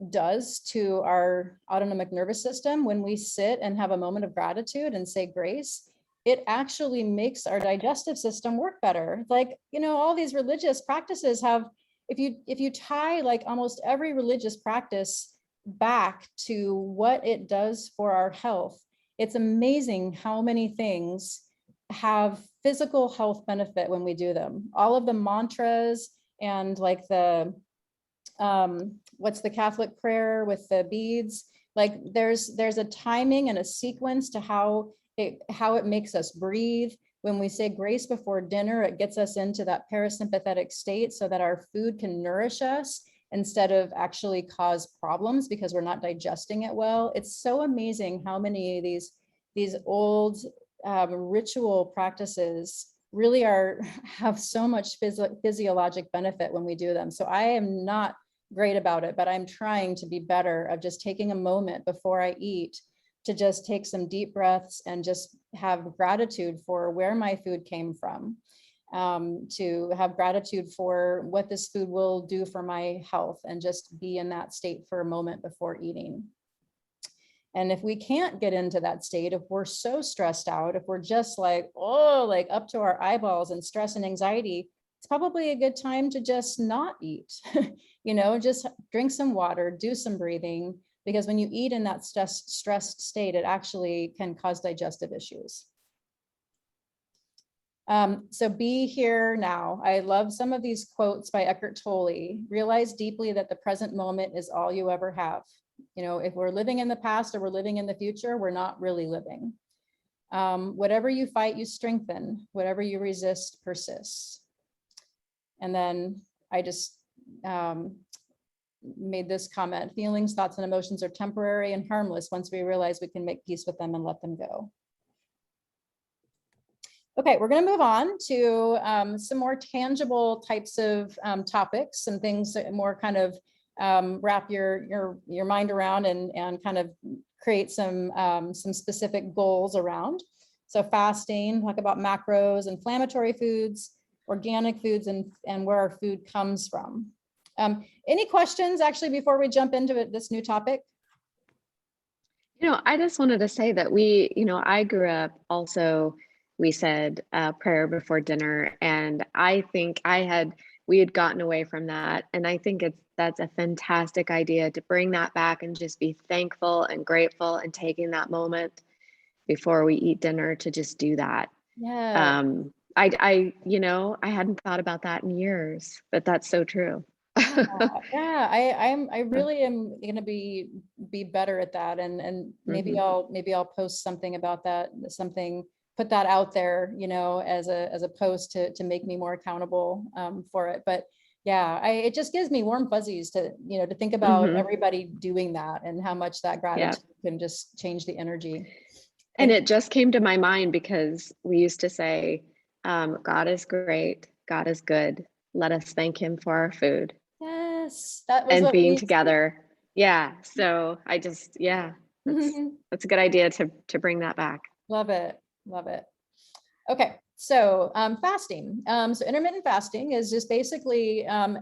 does to our autonomic nervous system when we sit and have a moment of gratitude and say grace. It actually makes our digestive system work better. Like, all these religious practices have if you tie like almost every religious practice back to what it does for our health, it's amazing how many things have physical health benefit when we do them. All of the mantras and like the what's the Catholic prayer with the beads, like there's a timing and a sequence to how it makes us breathe. When we say grace before dinner, it gets us into that parasympathetic state so that our food can nourish us instead of actually cause problems because we're not digesting it well. It's so amazing how many of these old ritual practices really have so much physiologic benefit when we do them. So I am not great about it, but I'm trying to be better of just taking a moment before I eat to just take some deep breaths and just have gratitude for where my food came from, to have gratitude for what this food will do for my health, and just be in that state for a moment before eating. And if we can't get into that state, if we're so stressed out, if we're just like, oh, like up to our eyeballs in stress and anxiety, it's probably a good time to just not eat, just drink some water, do some breathing, because when you eat in that stressed state, it actually can cause digestive issues. So be here now. I love some of these quotes by Eckhart Tolle. Realize deeply that the present moment is all you ever have. If we're living in the past or we're living in the future, we're not really living. Whatever you fight, you strengthen. Whatever you resist, persists. And then I just made this comment: feelings, thoughts, and emotions are temporary and harmless once we realize we can make peace with them and let them go. Okay, we're going to move on to some more tangible types of topics, some things that more kind of wrap your mind around and kind of create some specific goals around. So fasting, talk about macros, inflammatory foods, organic foods, and where our food comes from. Any questions actually before we jump into this new topic? I just wanted to say that I grew up also, we said prayer before dinner, and I think we had gotten away from that. And I think that's a fantastic idea to bring that back and just be thankful and grateful and taking that moment before we eat dinner to just do that. Yeah. I hadn't thought about that in years, but that's so true. Yeah, I really am going to be better at that, and maybe I'll post something about that, put that out there, as a post to make me more accountable for it. But yeah, it just gives me warm fuzzies to think about everybody doing that and how much that gratitude can just change the energy. And it just came to my mind because we used to say, God is great, God is good. Let us thank him for our food. Yes, that was and what being together. Yeah. So I just, that's a good idea to bring that back. Love it. Love it. Okay. So fasting. So intermittent fasting is just basically an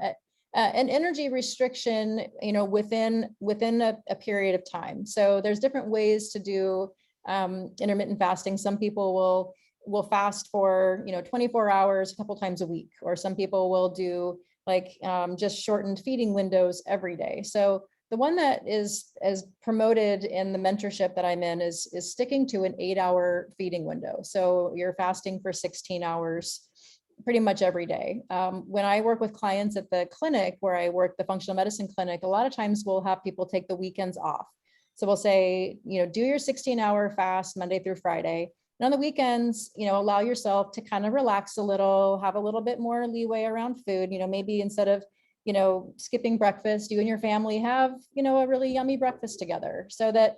energy restriction, within a period of time. So there's different ways to do intermittent fasting. Some people will fast for 24 hours a couple times a week, or some people will do like just shortened feeding windows every day. So the one that is promoted in the mentorship that I'm in is sticking to an 8-hour feeding window. So you're fasting for 16 hours pretty much every day. When I work with clients at the clinic where I work, the functional medicine clinic, a lot of times we'll have people take the weekends off. So we'll say, do your 16-hour fast Monday through Friday. And on the weekends, allow yourself to kind of relax a little, have a little bit more leeway around food. Maybe instead of, skipping breakfast, you and your family have, a really yummy breakfast together, so that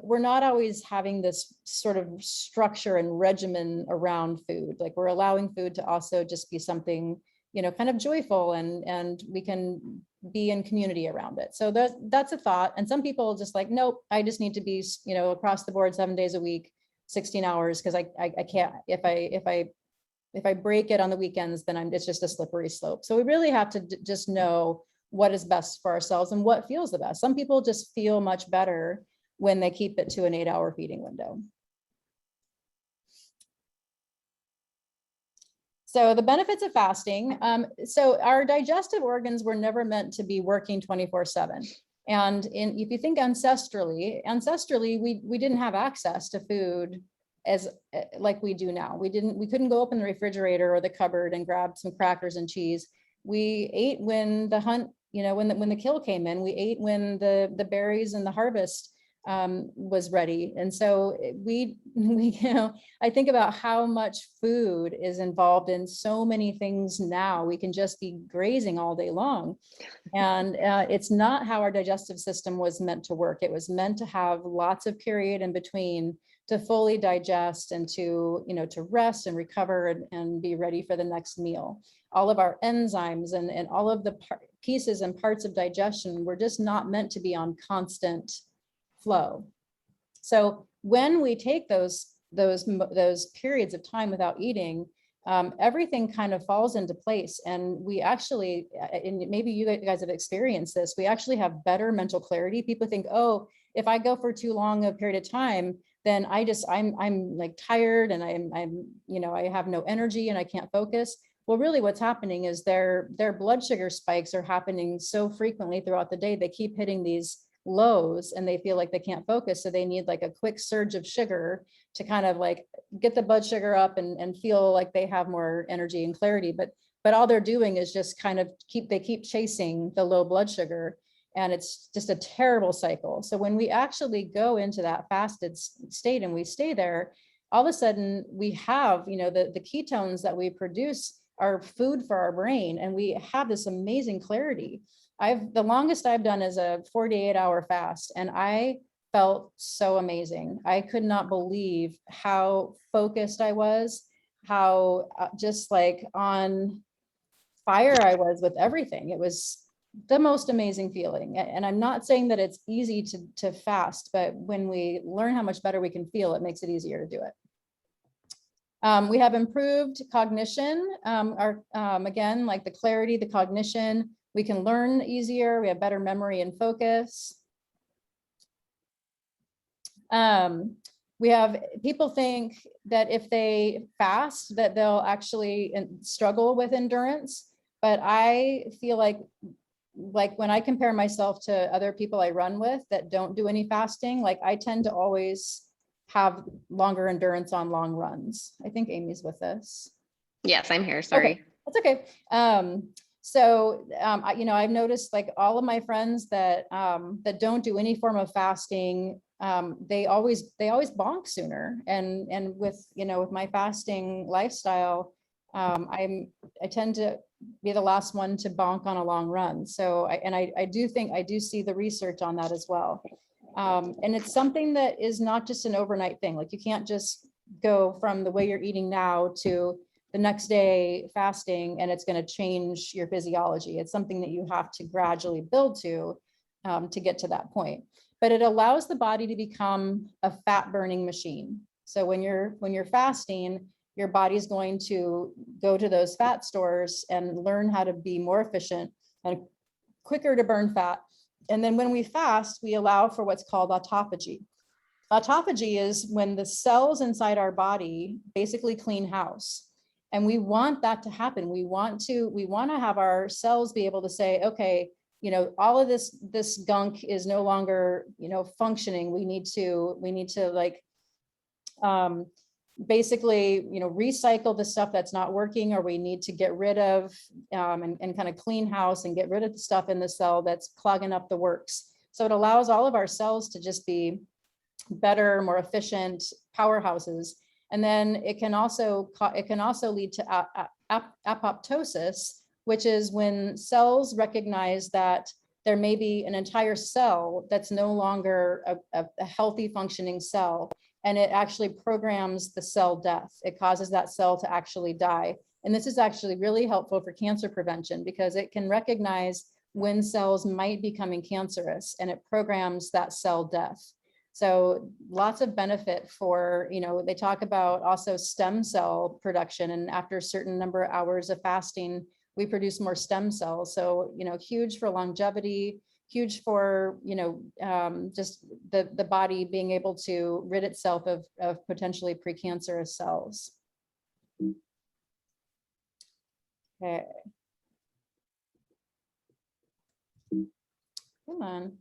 we're not always having this sort of structure and regimen around food. Like we're allowing food to also just be something, kind of joyful, and we can be in community around it. So that's a thought. And some people just like, nope, I just need to be, across the board 7 days a week, 16 hours, because I can't, if I break it on the weekends, then it's just a slippery slope. So we really have to just know what is best for ourselves and what feels the best. Some people just feel much better when they keep it to an 8-hour feeding window. So the benefits of fasting. So our digestive organs were never meant to be working 24/7. And if you think ancestrally, we didn't have access to food as like we do now. We couldn't go open the refrigerator or the cupboard and grab some crackers and cheese. We ate when the hunt, when the kill came in. We ate when the berries and the harvest was ready. And so we I think about how much food is involved in so many things now. We can just be grazing all day long. And it's not how our digestive system was meant to work. It was meant to have lots of period in between to fully digest and to rest and recover and be ready for the next meal. All of our enzymes and all of the pieces and parts of digestion were just not meant to be on constant flow. So when we take those periods of time without eating, everything kind of falls into place. And we actually, and maybe you guys have experienced this, we actually have better mental clarity. People think, oh, if I go for too long a period of time, then I'm like tired and I have no energy and I can't focus. Well, really what's happening is their blood sugar spikes are happening so frequently throughout the day. They keep hitting these lows and they feel like they can't focus. So they need like a quick surge of sugar to kind of like get the blood sugar up and feel like they have more energy and clarity. But all they're doing is just kind of keep chasing the low blood sugar. And it's just a terrible cycle. So when we actually go into that fasted state and we stay there, all of a sudden we have, the ketones that we produce are food for our brain. And we have this amazing clarity. The longest I've done is a 48-hour fast, and I felt so amazing. I could not believe how focused I was, how just like on fire I was with everything. It was the most amazing feeling. And I'm not saying that it's easy to fast, but when we learn how much better we can feel, it makes it easier to do it. We have improved cognition, again, like the clarity, the cognition. We can learn easier. We have better memory and focus. We have people think that if they fast, that they'll actually struggle with endurance. But I feel like when I compare myself to other people I run with that don't do any fasting, like I tend to always have longer endurance on long runs. I think Amy's with us. Yes, I'm here. Sorry. Okay, that's okay. So, I've noticed like all of my friends that don't do any form of fasting, they always bonk sooner. And with my fasting lifestyle, I tend to be the last one to bonk on a long run. So I do see the research on that as well. And it's something that is not just an overnight thing. Like you can't just go from the way you're eating now to the next day fasting and it's going to change your physiology. It's something that you have to gradually build to get to that point. But it allows the body to become a fat burning machine. So when you're fasting, your body's going to go to those fat stores and learn how to be more efficient and quicker to burn fat. And then when we fast, we allow for what's called autophagy. Autophagy is when the cells inside our body basically clean house. And we want that to happen. We want to have our cells be able to say, okay, all of this gunk is no longer, functioning. We need to like, basically, recycle the stuff that's not working, or we need to get rid of and kind of clean house and get rid of the stuff in the cell that's clogging up the works. So it allows all of our cells to just be better, more efficient powerhouses. And then it can also lead to apoptosis, which is when cells recognize that there may be an entire cell that's no longer a healthy functioning cell. And it actually programs the cell death. It causes that cell to actually die. And this is actually really helpful for cancer prevention because it can recognize when cells might be becoming cancerous and it programs that cell death. So lots of benefit for, they talk about also stem cell production. And after a certain number of hours of fasting, we produce more stem cells. So, huge for longevity, huge for, just the body being able to rid itself of potentially precancerous cells. Okay. Come on.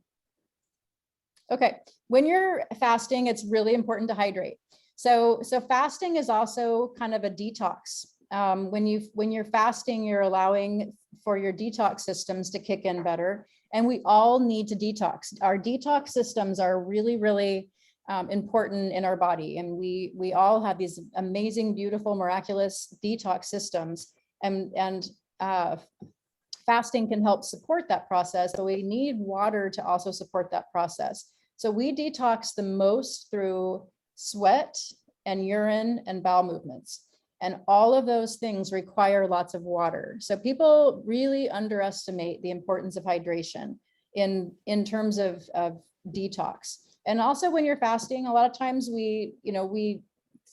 Okay, when you're fasting, it's really important to hydrate. So fasting is also kind of a detox. When you're fasting, you're allowing for your detox systems to kick in better. And we all need to detox. Our detox systems are really, really important in our body. And we all have these amazing, beautiful, miraculous detox systems. And fasting can help support that process. So we need water to also support that process. So we detox the most through sweat and urine and bowel movements. And all of those things require lots of water. So people really underestimate the importance of hydration in terms of detox. And also when you're fasting, a lot of times we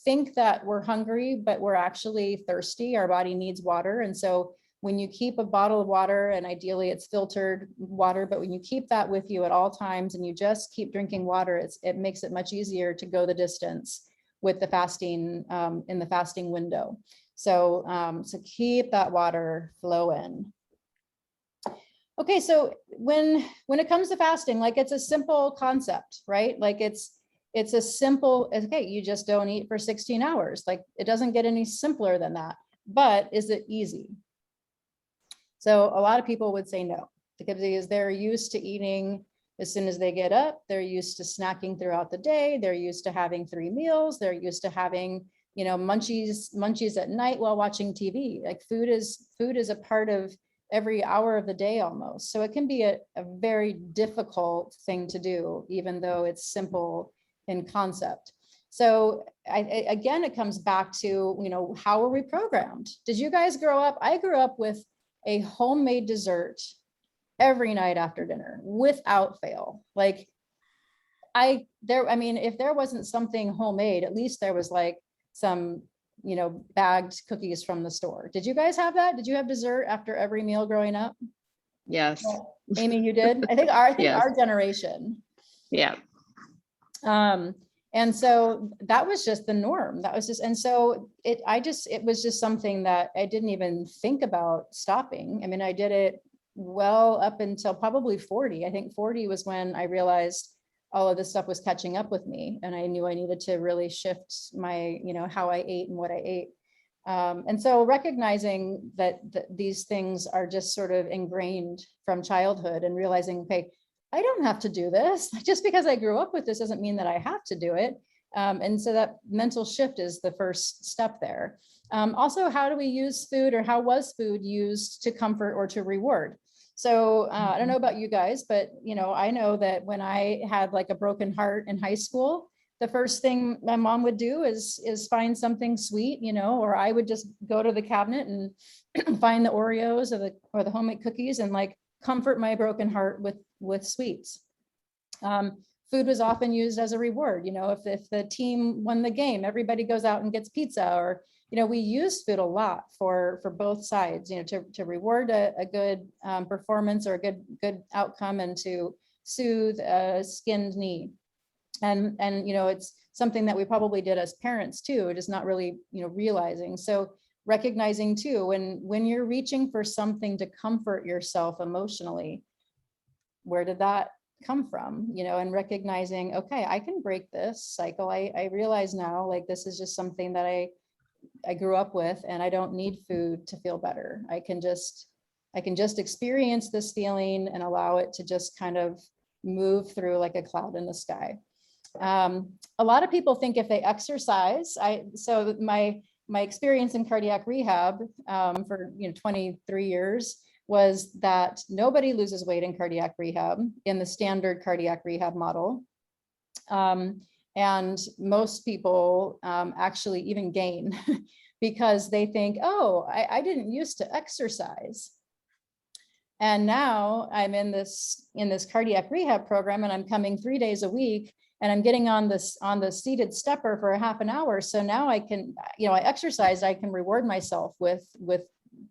think that we're hungry, but we're actually thirsty. Our body needs water. And so when you keep a bottle of water, and ideally it's filtered water, but when you keep that with you at all times and you just keep drinking water, it makes it much easier to go the distance with the fasting in the fasting window. So keep that water flowing. Okay, so when it comes to fasting, like it's a simple concept, right? Like it's a simple, okay, you just don't eat for 16 hours. Like it doesn't get any simpler than that. But is it easy? So a lot of people would say no, because they're used to eating as soon as they get up. They're used to snacking throughout the day. They're used to having 3 meals. They're used to having, munchies at night while watching TV. Like food is a part of every hour of the day almost. So it can be a very difficult thing to do, even though it's simple in concept. So again, it comes back to, how are we programmed? Did you guys grow up? I grew up with a homemade dessert every night after dinner without fail. Like if there wasn't something homemade, at least there was like some, bagged cookies from the store. Did you guys have that? Did you have dessert after every meal growing up? Yes. Amy, you did? I think Yes. our generation. Yeah. And so that was just the norm. That was just, and so it was just something that I didn't even think about stopping. I mean, I did it well up until probably 40. I think 40 was when I realized all of this stuff was catching up with me. And I knew I needed to really shift my, how I ate and what I ate. And so recognizing that these things are just sort of ingrained from childhood and realizing, okay, I don't have to do this. Just because I grew up with this doesn't mean that I have to do it. And so that mental shift is the first step there. Also, how do we use food, or how was food used to comfort or to reward? So I don't know about you guys, but I know that when I had like a broken heart in high school, the first thing my mom would do is find something sweet, or I would just go to the cabinet and find the Oreos or the homemade cookies and like comfort my broken heart with sweets. Food was often used as a reward. If the team won the game, everybody goes out and gets pizza, or we use food a lot for both sides, to reward a good performance or a good outcome, and to soothe a skinned knee. And it's something that we probably did as parents too, just not really realizing. So recognizing too, when you're reaching for something to comfort yourself emotionally, where did that come from? And recognizing, okay, I can break this cycle. I realize now, like, this is just something that I grew up with, and I don't need food to feel better. I can just experience this feeling and allow it to just kind of move through like a cloud in the sky. A lot of people think if they exercise, so my experience in cardiac rehab for 23 years was that nobody loses weight in cardiac rehab in the standard cardiac rehab model. And most people actually even gain because they think, oh, I didn't used to exercise. And now I'm in this cardiac rehab program, and I'm coming 3 days a week, and I'm getting on the seated stepper for a half an hour. So now I can, I exercise, I can reward myself with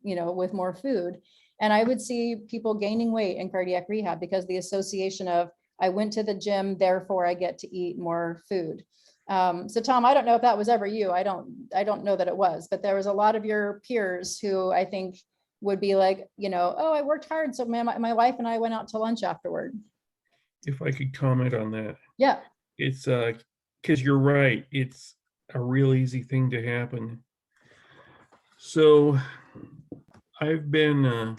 more food. And I would see people gaining weight in cardiac rehab because the association of, I went to the gym, therefore I get to eat more food. So Tom, I don't know if that was ever you. I don't know that it was, but there was a lot of your peers who I think would be like, oh, I worked hard, so my wife and I went out to lunch afterward. If I could comment on that, Yeah. it's because you're right, it's a real easy thing to happen. So I've been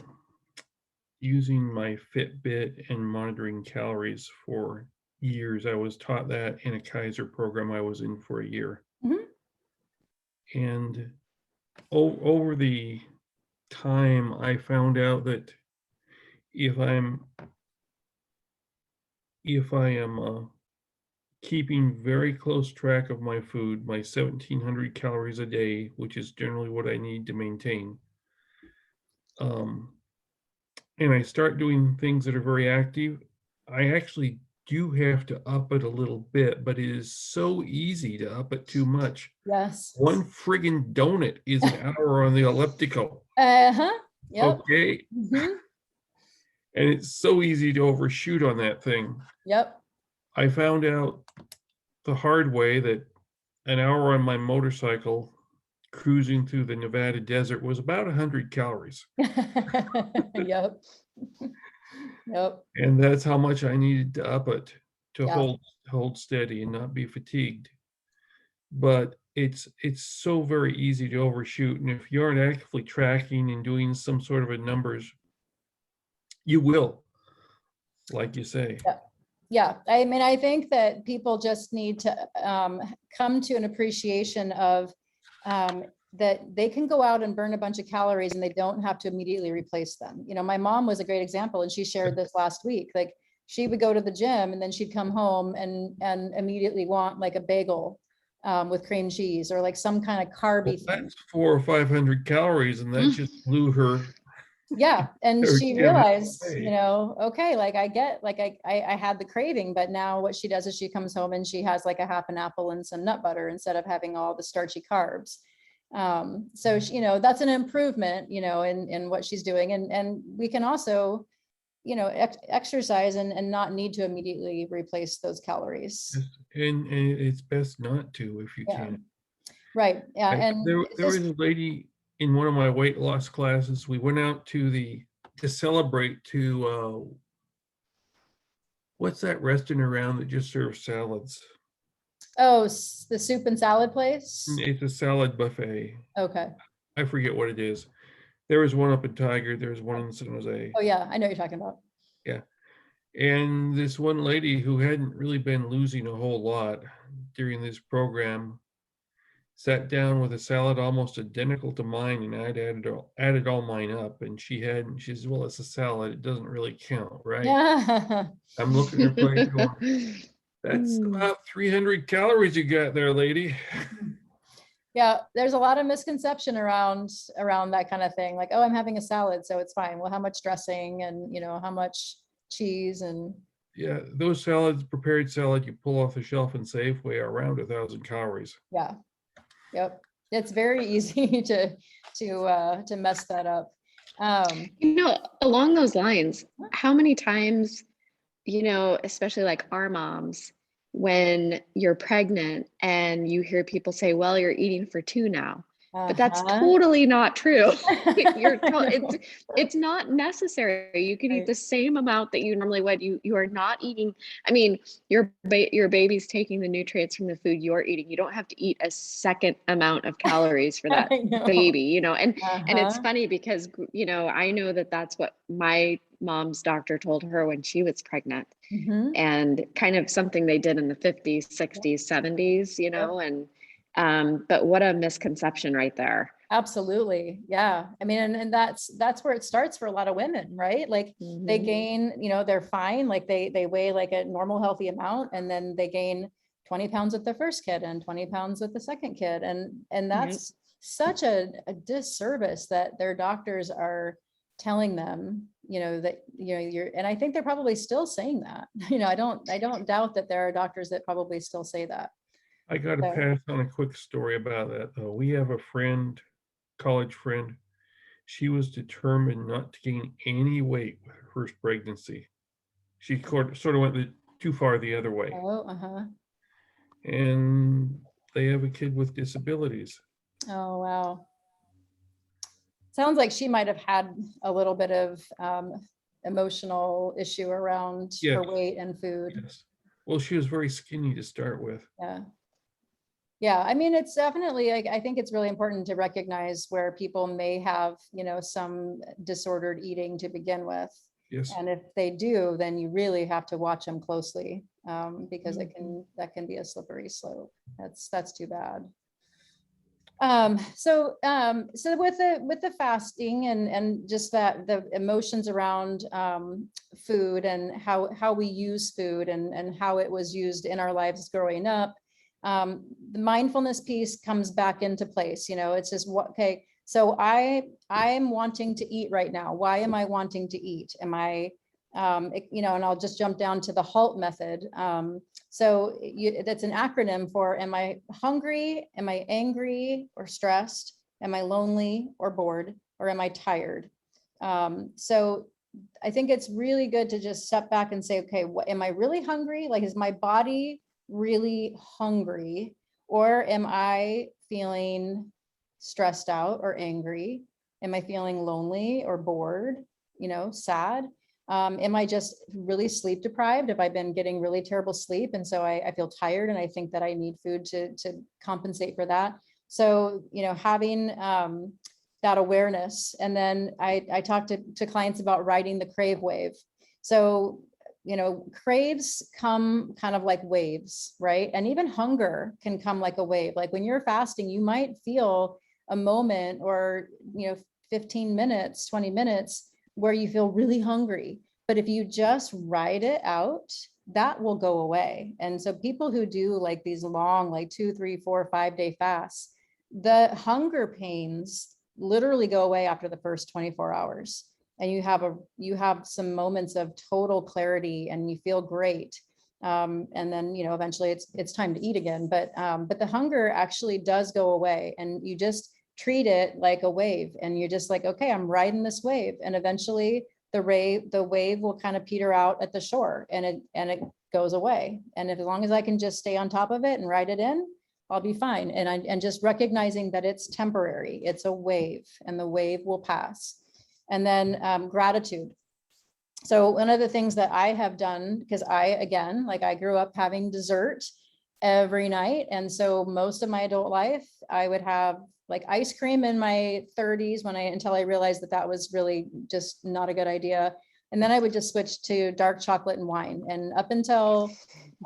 using my Fitbit and monitoring calories for years. I was taught that in a Kaiser program I was in for a year. Mhm. And over the time, I found out that if I am keeping very close track of my food, my 1,700 calories a day, which is generally what I need to maintain, um, and I start doing things that are very active, I actually do have to up it a little bit, but it is so easy to up it too much. Yes. One friggin' donut is an hour on the elliptical. Uh-huh. Yep. Okay. Mhm. And it's so easy to overshoot on that thing. Yep. I found out the hard way that an hour on my motorcycle cruising through the Nevada desert was about 100 calories. Yep. Yep. And that's how much I needed to up it to Yeah. hold steady and not be fatigued. But it's so very easy to overshoot. And if you aren't actively tracking and doing some sort of a numbers, you will, like you say. Yeah. Yeah. I mean, I think that people just need to come to an appreciation of that they can go out and burn a bunch of calories and they don't have to immediately replace them. My mom was a great example, and she shared this last week. Like, she would go to the gym and then she'd come home and immediately want like a bagel with cream cheese or like some kind of carby Well, thing. that's 400 or 500 calories, and that just blew her. Yeah. And her she gym realized, away. okay, like I get, like I had the craving, but now what she does is she comes home and she has like a half an apple and some nut butter instead of having all the starchy carbs. So she, that's an improvement, in what she's doing. And we can also, exercise and not need to immediately replace those calories. And it's best not to if you Yeah. can. Right. Yeah. And there was a lady in one of my weight loss classes. We went out to celebrate to what's that restaurant around that just serves salads? oh, the soup and salad place. It's a salad buffet. Okay. I forget what it is. There was one up in Tiger. There was one in San Jose. Oh yeah, I know what you're talking about. Yeah. And this one lady who hadn't really been losing a whole lot during this program sat down with a salad almost identical to mine, and I'd added all mine up, and she hadn't. She says, "Well, it's a salad. It doesn't really count, right?" Yeah. I'm looking at her plate going, "That's about 300 calories you got there, lady." Yeah, there's a lot of misconception around that kind of thing. Like, oh, I'm having a salad, so it's fine. Well, how much dressing and how much cheese and Yeah, those salads, prepared salad you pull off the shelf in Safeway, are around 1,000 calories. yeah. Yep. It's very easy to mess that up. Along those lines, how many times, especially like our moms, when you're pregnant and you hear people say, well, you're eating for 2 now. But that's totally not true. It's not necessary. You can eat the same amount that you normally would. You are not eating. I mean, your baby's taking the nutrients from the food you're eating. You don't have to eat a second amount of calories for that baby, and it's funny because, I know that that's what my mom's doctor told her when she was pregnant, and kind of something they did in the 50s, 60s, 70s, and but what a misconception right there. Absolutely. Yeah. I mean, and that's where it starts for a lot of women, right? Like they gain, they're fine. Like they weigh like a normal healthy amount, and then they gain 20 pounds with their first kid and 20 pounds with the second kid. And that's such a disservice that their doctors are telling them, that, and I think they're probably still saying that, I don't doubt that there are doctors that probably still say that. I got to pass on a quick story about that, though. We have a friend, college friend. She was determined not to gain any weight with her first pregnancy. She sort of went too far the other way. And they have a kid with disabilities. Oh, wow. sounds like she might have had a little bit of emotional issue around her Yes. weight and food. Yes. Well, she was very skinny to start with. Yeah. Yeah, I mean, it's definitely, I think it's really important to recognize where people may have, you know, some disordered eating to begin with. Yes. And if they do, then you really have to watch them closely, because that can be a slippery slope. That's too bad. So with the fasting and just that the emotions around food and how we use food and how it was used in our lives growing up, the mindfulness piece comes back into place. You know, it's just okay, so I'm wanting to eat right now. Why am I wanting to eat? Am I you know, and I'll just jump down to the Halt method. So that's an acronym for, am I hungry? Am I angry or stressed? Am I lonely or bored? Or am I tired? So I think it's really good to just step back and say, okay, what, am I really hungry? Like, is my body really hungry? Or am I feeling stressed out or angry? Am I feeling lonely or bored, you know, sad? Am I just really sleep deprived? Have I been getting really terrible sleep? And so I feel tired and I think that I need food to compensate for that. So, you know, having that awareness. And then I talk to clients about riding the crave wave. So, you know, craves come kind of like waves, right? And even hunger can come like a wave. Like when you're fasting, you might feel a moment or, you know, 15 minutes, 20 minutes where you feel really hungry. But if you just ride it out, that will go away. And so people who do like these long, like 2, 3, 4, 5-day fasts, the hunger pains literally go away after the first 24 hours. And you have some moments of total clarity and you feel great. And then, you know, eventually it's time to eat again. But the hunger actually does go away and you just treat it like a wave and you're just like, okay, I'm riding this wave. And eventually the wave will kind of peter out at the shore and it goes away. And as long as I can just stay on top of it and ride it in, I'll be fine. And just recognizing that it's temporary, it's a wave and the wave will pass. And then gratitude. So one of the things that I have done, because I grew up having dessert every night. And so most of my adult life, I would have like ice cream in my 30s until I realized that was really just not a good idea. And then I would just switch to dark chocolate and wine. And up until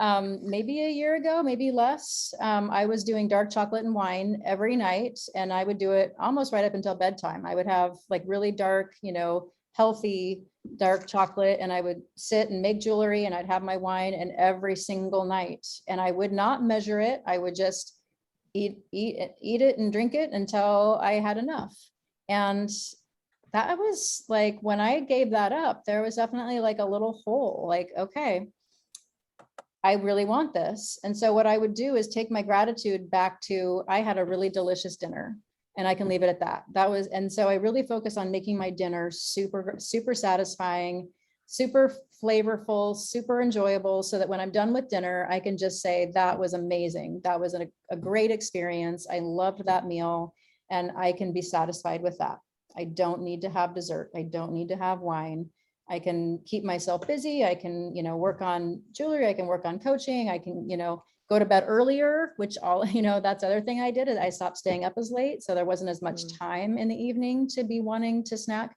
maybe a year ago, maybe less, I was doing dark chocolate and wine every night. And I would do it almost right up until bedtime. I would have like really dark, you know, healthy dark chocolate, and I would sit and make jewelry and I'd have my wine and every single night. And I would not measure it. I would just eat it and drink it until I had enough. And that was like, when I gave that up, there was definitely like a little hole, like, okay, I really want this. And so what I would do is take my gratitude back to, I had a really delicious dinner and I can leave it at that. And so I really focus on making my dinner super, super satisfying, super flavorful, super enjoyable, so that when I'm done with dinner, I can just say, that was amazing. That was a great experience. I loved that meal and I can be satisfied with that. I don't need to have dessert. I don't need to have wine. I can keep myself busy. I can, you know, work on jewelry. I can work on coaching. I can, you know, go to bed earlier, which that's the other thing I did is I stopped staying up as late. So there wasn't as much time in the evening to be wanting to snack.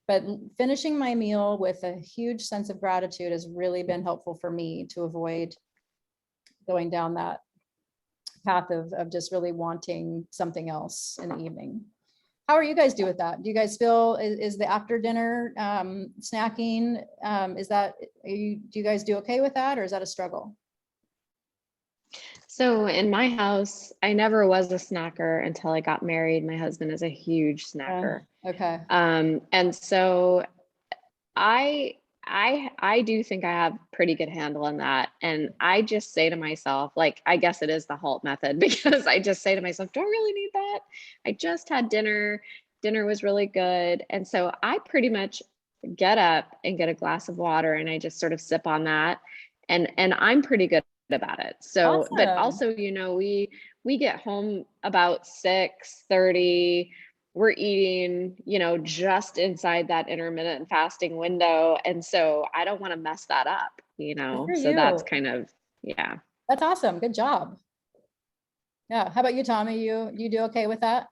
But finishing my meal with a huge sense of gratitude has really been helpful for me to avoid going down that path of just really wanting something else in the evening. How are you guys do with that? Do you guys feel, is the after dinner snacking, do you guys do okay with that, or is that a struggle? So in my house, I never was a snacker until I got married. My husband is a huge snacker. Okay. And so I do think I have pretty good handle on that. And I just say to myself, like, I guess it is the Halt method, because I just say to myself, don't really need that. I just had dinner. Dinner was really good. And so I pretty much get up and get a glass of water and I just sort of sip on that. And I'm pretty good about it. So, Awesome. but also, you know, we get home about 6:30. we're eating, just inside that intermittent fasting window. And so I don't want to mess that up, Good for so that's you. kind of, yeah. That's awesome. Good job. Yeah. How about you, Tommy? You do okay with that?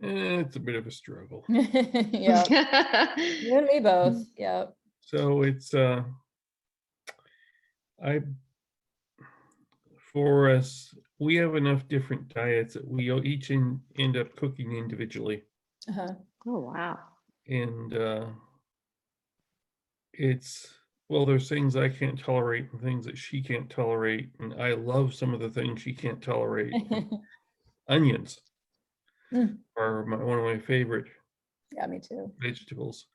It's a bit of a struggle. Yeah. You and me both. Yeah. So it's I for us, we have enough different diets that we each end up cooking individually, Uh-huh. Oh, wow. and it's well, there's things I can't tolerate and things that she can't tolerate, and I love some of the things she can't tolerate. Onions Mm. are one of my favorite Yeah, me too. vegetables,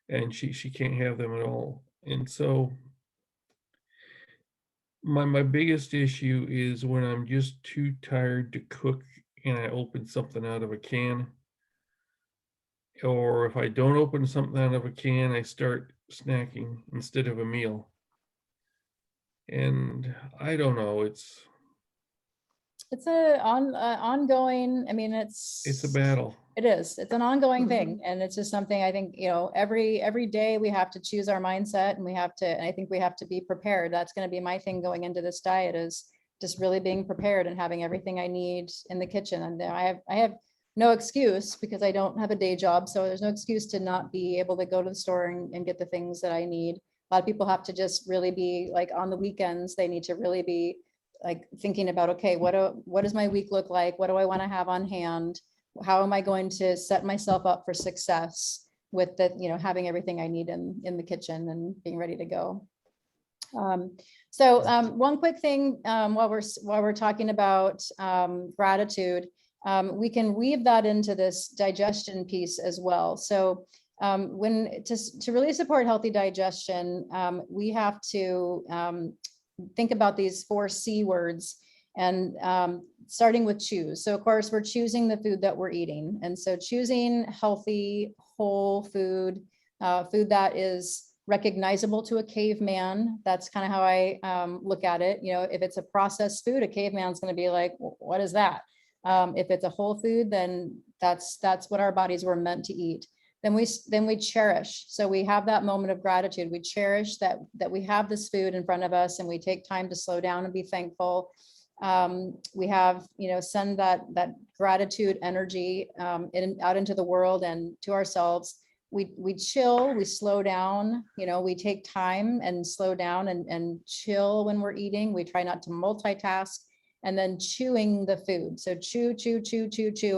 and she can't have them at all. And so my biggest issue is when I'm just too tired to cook and I open something out of a can, or if I don't open something out of a can, I start snacking instead of a meal. And I don't know, it's It's ongoing. I mean, a battle. it is. It's an ongoing thing. And it's just something I think, every day we have to choose our mindset and I think we have to be prepared. That's going to be my thing going into this diet, is just really being prepared and having everything I need in the kitchen. And I have no excuse because I don't have a day job. So there's no excuse to not be able to go to the store and get the things that I need. A lot of people have to just really be like on the weekends, they need to really be like thinking about, okay, what does my week look like? What do I want to have on hand? How am I going to set myself up for success with the, having everything I need in the kitchen and being ready to go. One quick thing, while we're talking about gratitude, we can weave that into this digestion piece as well. So to really support healthy digestion, we have to think about these 4 C words, and starting with choose. So of course we're choosing the food that we're eating. And so choosing healthy, whole food, food that is recognizable to a caveman. That's kind of how I look at it. If it's a processed food, a caveman's going to be like, what is that? If it's a whole food, then that's what our bodies were meant to eat. Then we cherish. So we have that moment of gratitude. We cherish that we have this food in front of us, and we take time to slow down and be thankful. We have, send that gratitude energy out into the world and to ourselves. We chill, we slow down, we take time and slow down and chill when we're eating. We try not to multitask. And then chewing the food. So chew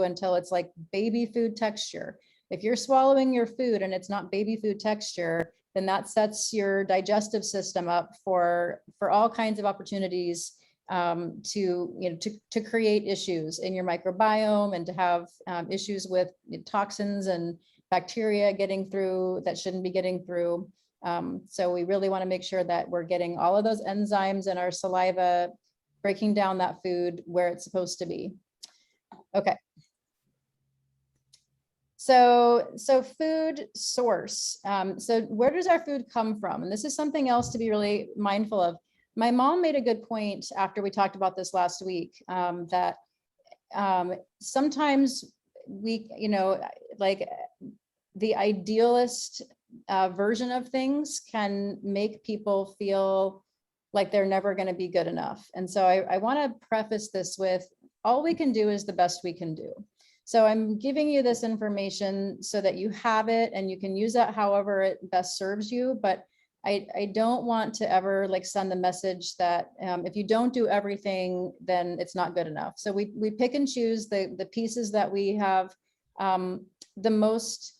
until it's like baby food texture. If you're swallowing your food and it's not baby food texture, then that sets your digestive system up for all kinds of opportunities to create issues in your microbiome and to have issues with toxins and bacteria getting through that shouldn't be getting through. So we really want to make sure that we're getting all of those enzymes in our saliva, breaking down that food where it's supposed to be. Okay. So food source. So where does our food come from? And this is something else to be really mindful of. My mom made a good point after we talked about this last week, that sometimes we, like the idealist version of things can make people feel like they're never going to be good enough. And so I want to preface this with, all we can do is the best we can do. So I'm giving you this information so that you have it and you can use that however it best serves you. But I don't want to ever send the message that if you don't do everything, then it's not good enough. So we pick and choose the pieces that we have the most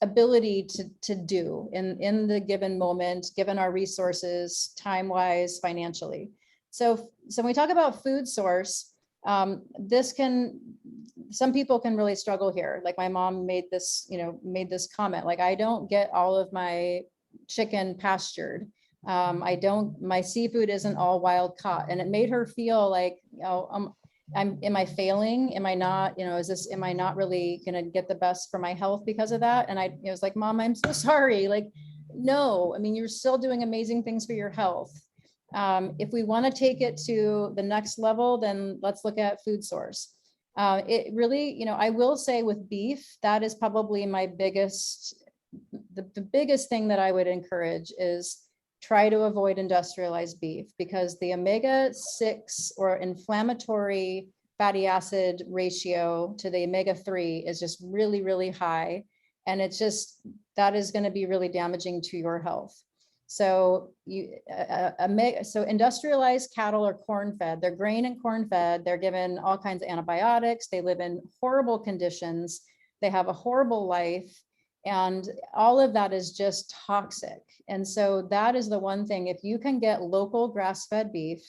ability to do in the given moment, given our resources, time-wise, financially. So when we talk about food source, some people can really struggle here. Like my mom made this comment, like, I don't get all of my chicken pastured. My seafood isn't all wild caught. And it made her feel like, am I failing? Am I not, am I not really going to get the best for my health because of that? And I was like, Mom, I'm so sorry. Like, no, I mean, you're still doing amazing things for your health. If we want to take it to the next level, then let's look at food source. It really, I will say with beef, that is probably my biggest, the biggest thing that I would encourage is try to avoid industrialized beef, because the omega-6 or inflammatory fatty acid ratio to the omega-3 is just really, really high. And it's just, that is going to be really damaging to your health. So so industrialized cattle are corn fed, they're grain and corn fed, they're given all kinds of antibiotics, they live in horrible conditions, they have a horrible life, and all of that is just toxic. And so that is the one thing, if you can get local grass-fed beef,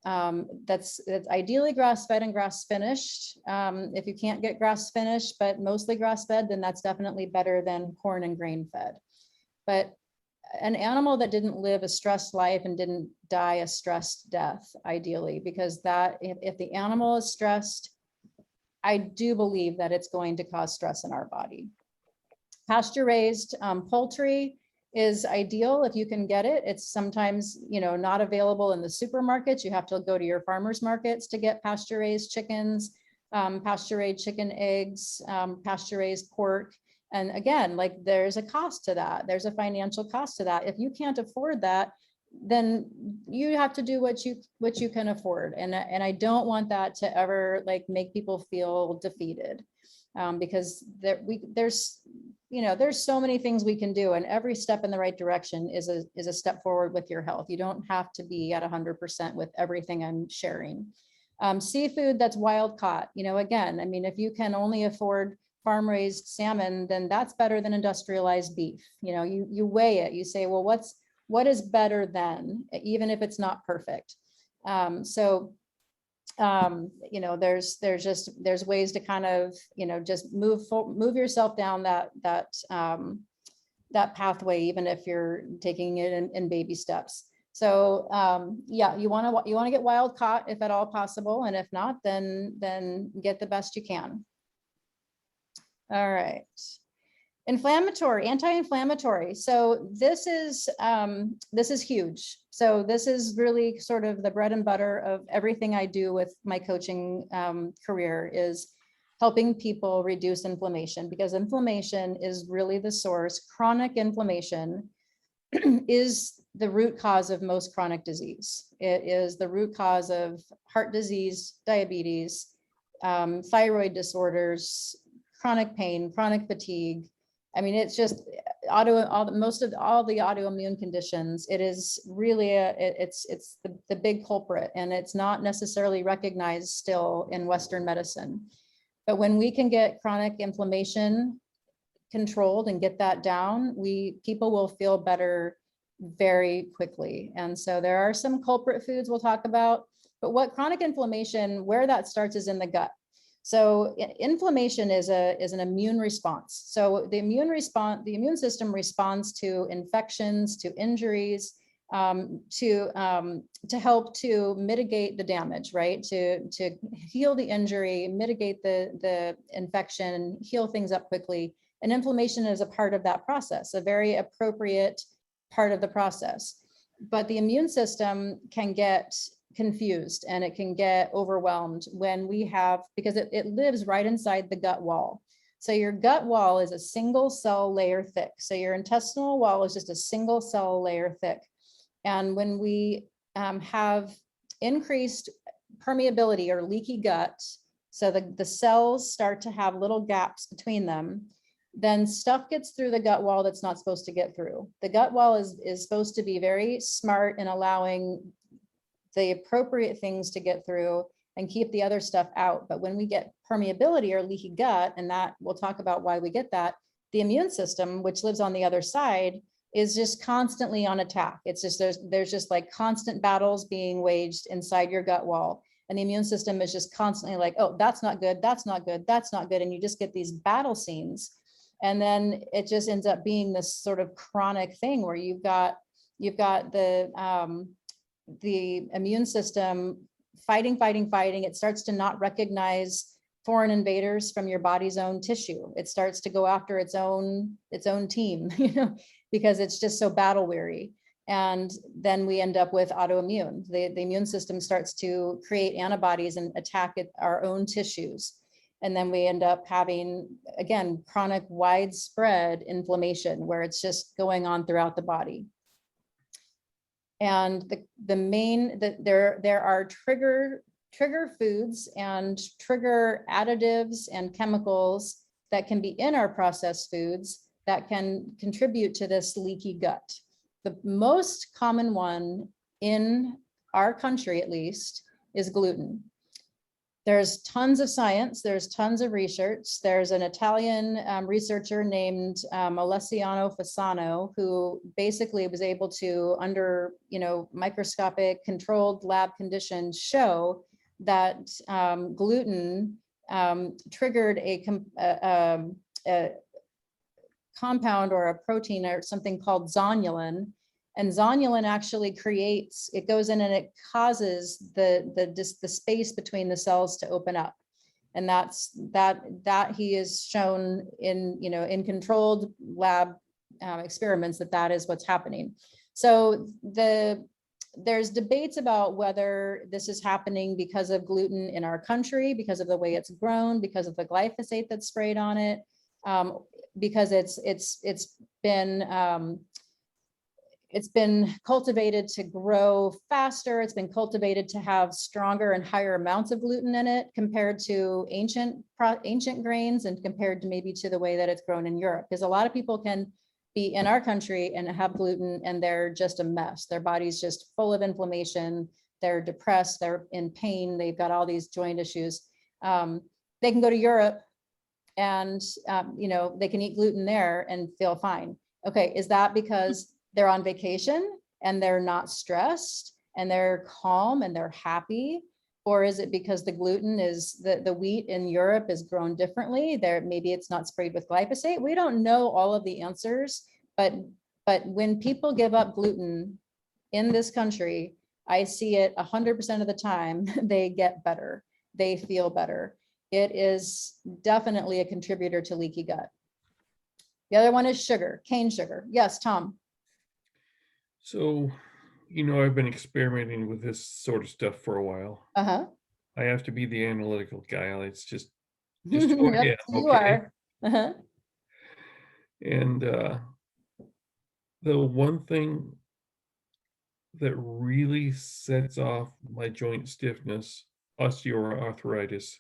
that's ideally grass-fed and grass-finished. If you can't get grass-finished, but mostly grass-fed, then that's definitely better than corn and grain-fed. But an animal that didn't live a stressed life and didn't die a stressed death, ideally, because that if the animal is stressed, I do believe that it's going to cause stress in our body. Pasture raised poultry is ideal if you can get it. It's sometimes, not available in the supermarkets. You have to go to your farmers markets to get pasture raised chickens, pasture raised chicken eggs, pasture raised pork. And again, like there's a cost to that. There's a financial cost to that. If you can't afford that, then you have to do what you can afford. And I don't want that to ever like make people feel defeated, because there's so many things we can do, and every step in the right direction is a step forward with your health. You don't have to be at 100% with everything I'm sharing. Seafood that's wild caught, again, I mean, if you can only afford farm raised salmon, then that's better than industrialized beef. You weigh it, you say, well, what is better than, even if it's not perfect. There's ways to kind of, just move yourself down that pathway, even if you're taking it in baby steps. So yeah, you want to get wild caught if at all possible. And if not, then get the best you can. All right. Anti-inflammatory. So this is huge. So this is really sort of the bread and butter of everything I do with my coaching career, is helping people reduce inflammation, because inflammation is really the source. Chronic inflammation is the root cause of most chronic disease. It is the root cause of heart disease, diabetes, thyroid disorders, chronic pain, chronic fatigue. I mean, it's just most of all the autoimmune conditions. It is really it's the big culprit, and it's not necessarily recognized still in Western medicine. But when we can get chronic inflammation controlled and get that down, people will feel better very quickly. And so there are some culprit foods we'll talk about, but what chronic inflammation, where that starts is in the gut. So inflammation is an immune response. So the immune system responds to infections, to injuries, to help to mitigate the damage, right? To heal the injury, mitigate the infection, heal things up quickly. And inflammation is a part of that process, a very appropriate part of the process. But the immune system can get confused and it can get overwhelmed when because it lives right inside the gut wall. So your gut wall is a single cell layer thick. So your intestinal wall is just a single cell layer thick. And when we have increased permeability or leaky gut, so the cells start to have little gaps between them, then stuff gets through the gut wall that's not supposed to get through. The gut wall is supposed to be very smart in allowing the appropriate things to get through and keep the other stuff out. But when we get permeability or leaky gut, and that we'll talk about why we get that, the immune system, which lives on the other side, is just constantly on attack. It's just, there's just like constant battles being waged inside your gut wall. And the immune system is just constantly like, oh, that's not good, that's not good, that's not good. And you just get these battle scenes. And then it just ends up being this sort of chronic thing where you've got the immune system fighting. It starts to not recognize foreign invaders from your body's own tissue. It starts to go after its own team, because it's just so battle weary. And then we end up with autoimmune. The immune system starts to create antibodies and attack our own tissues. And then we end up having, again, chronic widespread inflammation where it's just going on throughout the body. And there are trigger foods and trigger additives and chemicals that can be in our processed foods that can contribute to this leaky gut. The most common one in our country, at least, is gluten. There's tons of science, there's tons of research. There's an Italian researcher named Alessiano Fasano, who basically was able to, under microscopic controlled lab conditions, show that gluten triggered a compound or a protein or something called zonulin. And zonulin actually it goes in and it causes the space between the cells to open up. And that he is shown in controlled lab experiments that is what's happening. So there's debates about whether this is happening because of gluten in our country, because of the way it's grown, because of the glyphosate that's sprayed on it, because it's been cultivated to grow faster. It's been cultivated to have stronger and higher amounts of gluten in it compared to ancient grains and compared to maybe to the way that it's grown in Europe. Because a lot of people can be in our country and have gluten and they're just a mess. Their body's just full of inflammation. They're depressed. They're in pain. They've got all these joint issues. They can go to Europe and they can eat gluten there and feel fine. Okay, is that because they're on vacation and they're not stressed and they're calm and they're happy? Or is it because the gluten is the wheat in Europe is grown differently? Maybe it's not sprayed with glyphosate. We don't know all of the answers, but when people give up gluten in this country, I see it 100% of the time, they get better. They feel better. It is definitely a contributor to leaky gut. The other one is sugar, cane sugar. Yes, Tom. So, I've been experimenting with this sort of stuff for a while. Uh-huh. I have to be the analytical guy. It's just who I am, You okay? are. Uh-huh. And the one thing that really sets off my joint stiffness, osteoarthritis,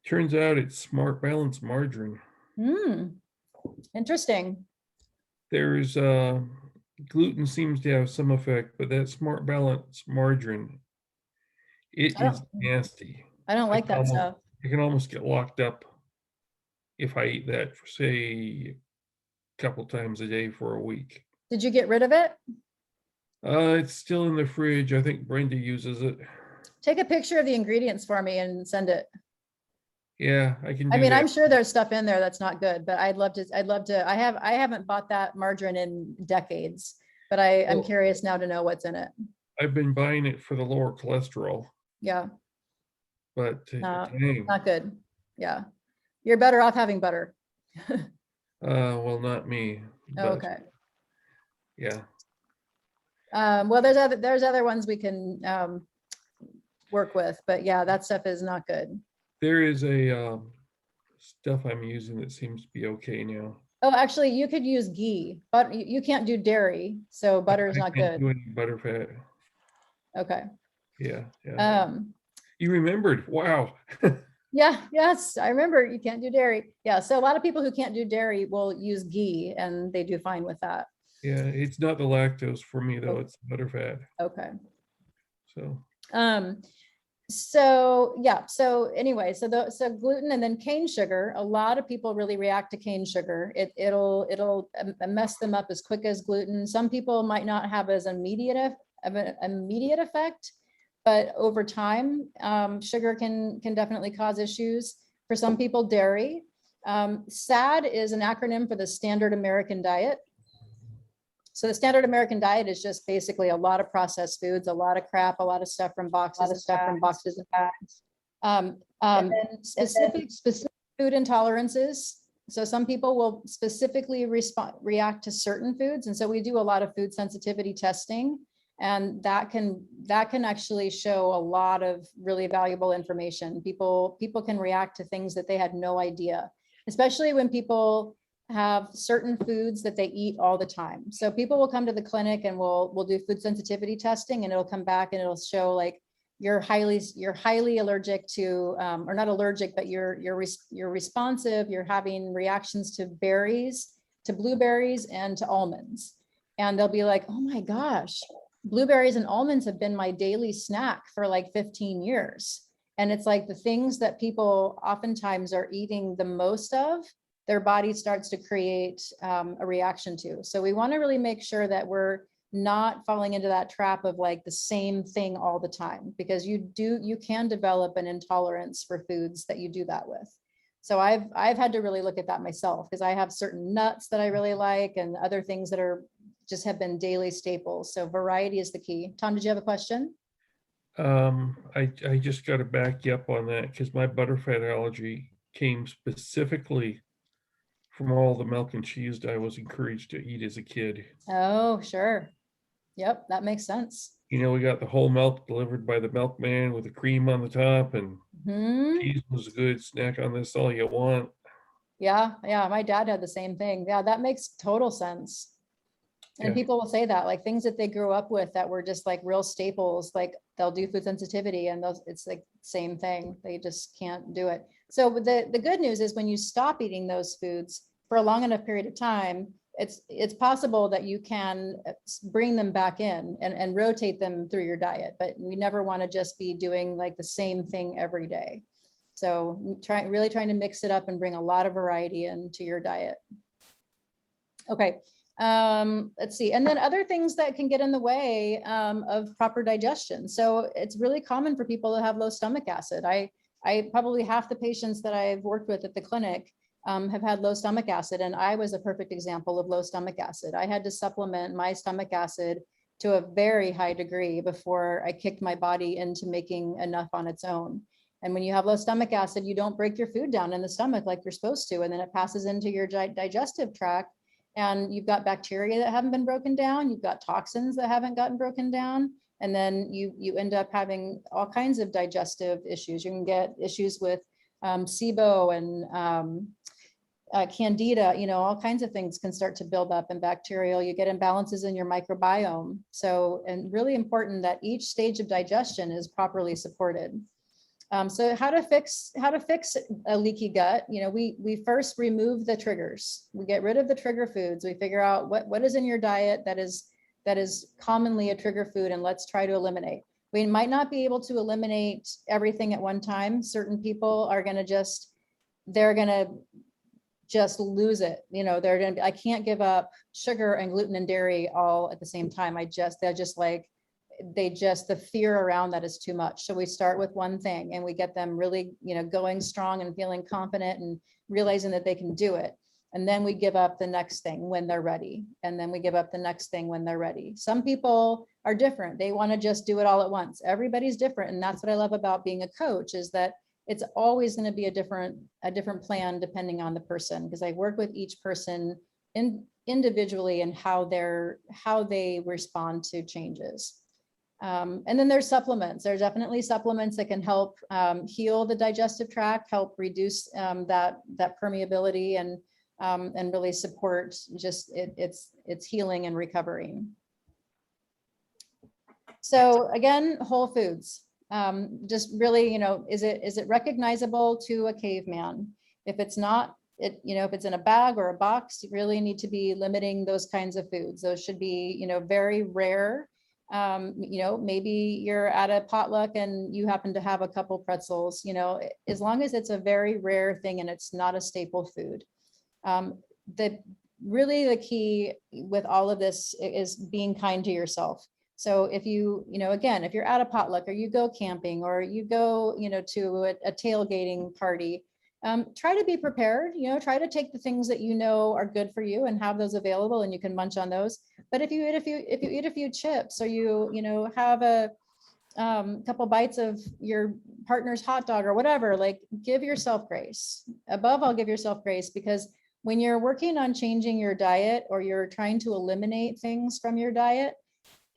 turns out it's Smart Balance margarine. Interesting. There's gluten seems to have some effect, but that Smart Balance margarine, it is nasty. I don't like that stuff. I can almost get locked up if I eat that for, say, a couple times a day for a week. Did you get rid of it? It's still in the fridge. I think Brenda uses it. Take a picture of the ingredients for me and send it. Yeah, I can do I mean, that. I'm sure there's stuff in there that's not good, but I'd love to, I haven't bought that margarine in decades, but I'm curious now to know what's in it. I've been buying it for the lower cholesterol. Yeah. But dang. Not good. Yeah. You're better off having butter. Well, not me. Okay. Yeah. Well, there's other ones we can work with, but yeah, that stuff is not good. There is a stuff I'm using that seems to be okay now. Oh, actually, you could use ghee, but you can't do dairy, so butter is not good. Do any butterfat. Okay. Yeah. You remembered. Wow. Yeah. Yes, I remember. You can't do dairy. Yeah. So a lot of people who can't do dairy will use ghee, and they do fine with that. Yeah, it's not the lactose for me though. It's the butterfat. Okay. So. So yeah. So anyway, so gluten and then cane sugar. A lot of people really react to cane sugar. It'll mess them up as quick as gluten. Some people might not have as immediate effect, but over time, sugar can definitely cause issues. For some people, dairy. SAD is an acronym for the Standard American Diet. So the Standard American Diet is just basically a lot of processed foods, a lot of crap, a lot of stuff from boxes and bags. And then specific food intolerances. So some people will specifically react to certain foods. And so we do a lot of food sensitivity testing, and that can actually show a lot of really valuable information. People can react to things that they had no idea, especially when people have certain foods that they eat all the time. So people will come to the clinic and we'll do food sensitivity testing, and it'll come back and it'll show like you're highly allergic to, or not allergic, but you're responsive. You're having reactions to berries, to blueberries, and to almonds. And they'll be like, oh my gosh, blueberries and almonds have been my daily snack for like 15 years. And it's like the things that people oftentimes are eating the most of, their body starts to create a reaction to. So we want to really make sure that we're not falling into that trap of like the same thing all the time, because you can develop an intolerance for foods that you do that with. So I've had to really look at that myself, because I have certain nuts that I really like and other things that are just have been daily staples. So variety is the key. Tom, did you have a question? I just got to back you up on that, because my butterfat allergy came specifically from all the milk and cheese that I was encouraged to eat as a kid. Oh, sure. Yep, that makes sense. You know, we got the whole milk delivered by the milkman with the cream on the top, and cheese was a good snack on this all you want. Yeah, my dad had the same thing. Yeah, that makes total sense. And Yeah. people will say that, like things that they grew up with that were just like real staples, like they'll do food sensitivity and it's like same thing. They just can't do it. So the good news is when you stop eating those foods for a long enough period of time, it's possible that you can bring them back in and rotate them through your diet, but we never want to just be doing like the same thing every day. So really trying to mix it up and bring a lot of variety into your diet. Okay. Let's see. And then other things that can get in the way of proper digestion. So it's really common for people to have low stomach acid. I probably half the patients that I've worked with at the clinic have had low stomach acid, and I was a perfect example of low stomach acid. I had to supplement my stomach acid to a very high degree before I kicked my body into making enough on its own. And when you have low stomach acid, you don't break your food down in the stomach like you're supposed to, and then it passes into your digestive tract, and you've got bacteria that haven't been broken down, you've got toxins that haven't gotten broken down, and then you end up having all kinds of digestive issues. You can get issues with SIBO and candida, all kinds of things can start to build up, and bacterial. You get imbalances in your microbiome. So, and really important that each stage of digestion is properly supported. So how to fix a leaky gut? We first remove the triggers. We get rid of the trigger foods. We figure out what is in your diet that is commonly a trigger food, and let's try to eliminate. We might not be able to eliminate everything at one time. Certain people are going to they're going to just lose it. They're going to I can't give up sugar and gluten and dairy all at the same time. The fear around that is too much. So we start with one thing and we get them really, going strong and feeling confident and realizing that they can do it. And then we give up the next thing when they're ready. And then we give up the next thing when they're ready. Some people are different. They want to just do it all at once. Everybody's different. And that's what I love about being a coach, is that it's always going to be a different plan depending on the person, because I work with each person individually and how they respond to changes. And then there's supplements. There's definitely supplements that can help heal the digestive tract, help reduce that permeability, and really support just its healing and recovering. So again, whole foods. Just really, is it recognizable to a caveman? If it's not, if it's in a bag or a box, you really need to be limiting those kinds of foods. Those should be, very rare. Maybe you're at a potluck and you happen to have a couple pretzels, as long as it's a very rare thing and it's not a staple food. The key with all of this is being kind to yourself. So if again, if you're at a potluck or you go camping or you go, to a tailgating party, try to be prepared, try to take the things that are good for you and have those available and you can munch on those. But if you eat a few chips, or you have a couple bites of your partner's hot dog or whatever, like give yourself grace. Above all, give yourself grace, because when you're working on changing your diet or you're trying to eliminate things from your diet,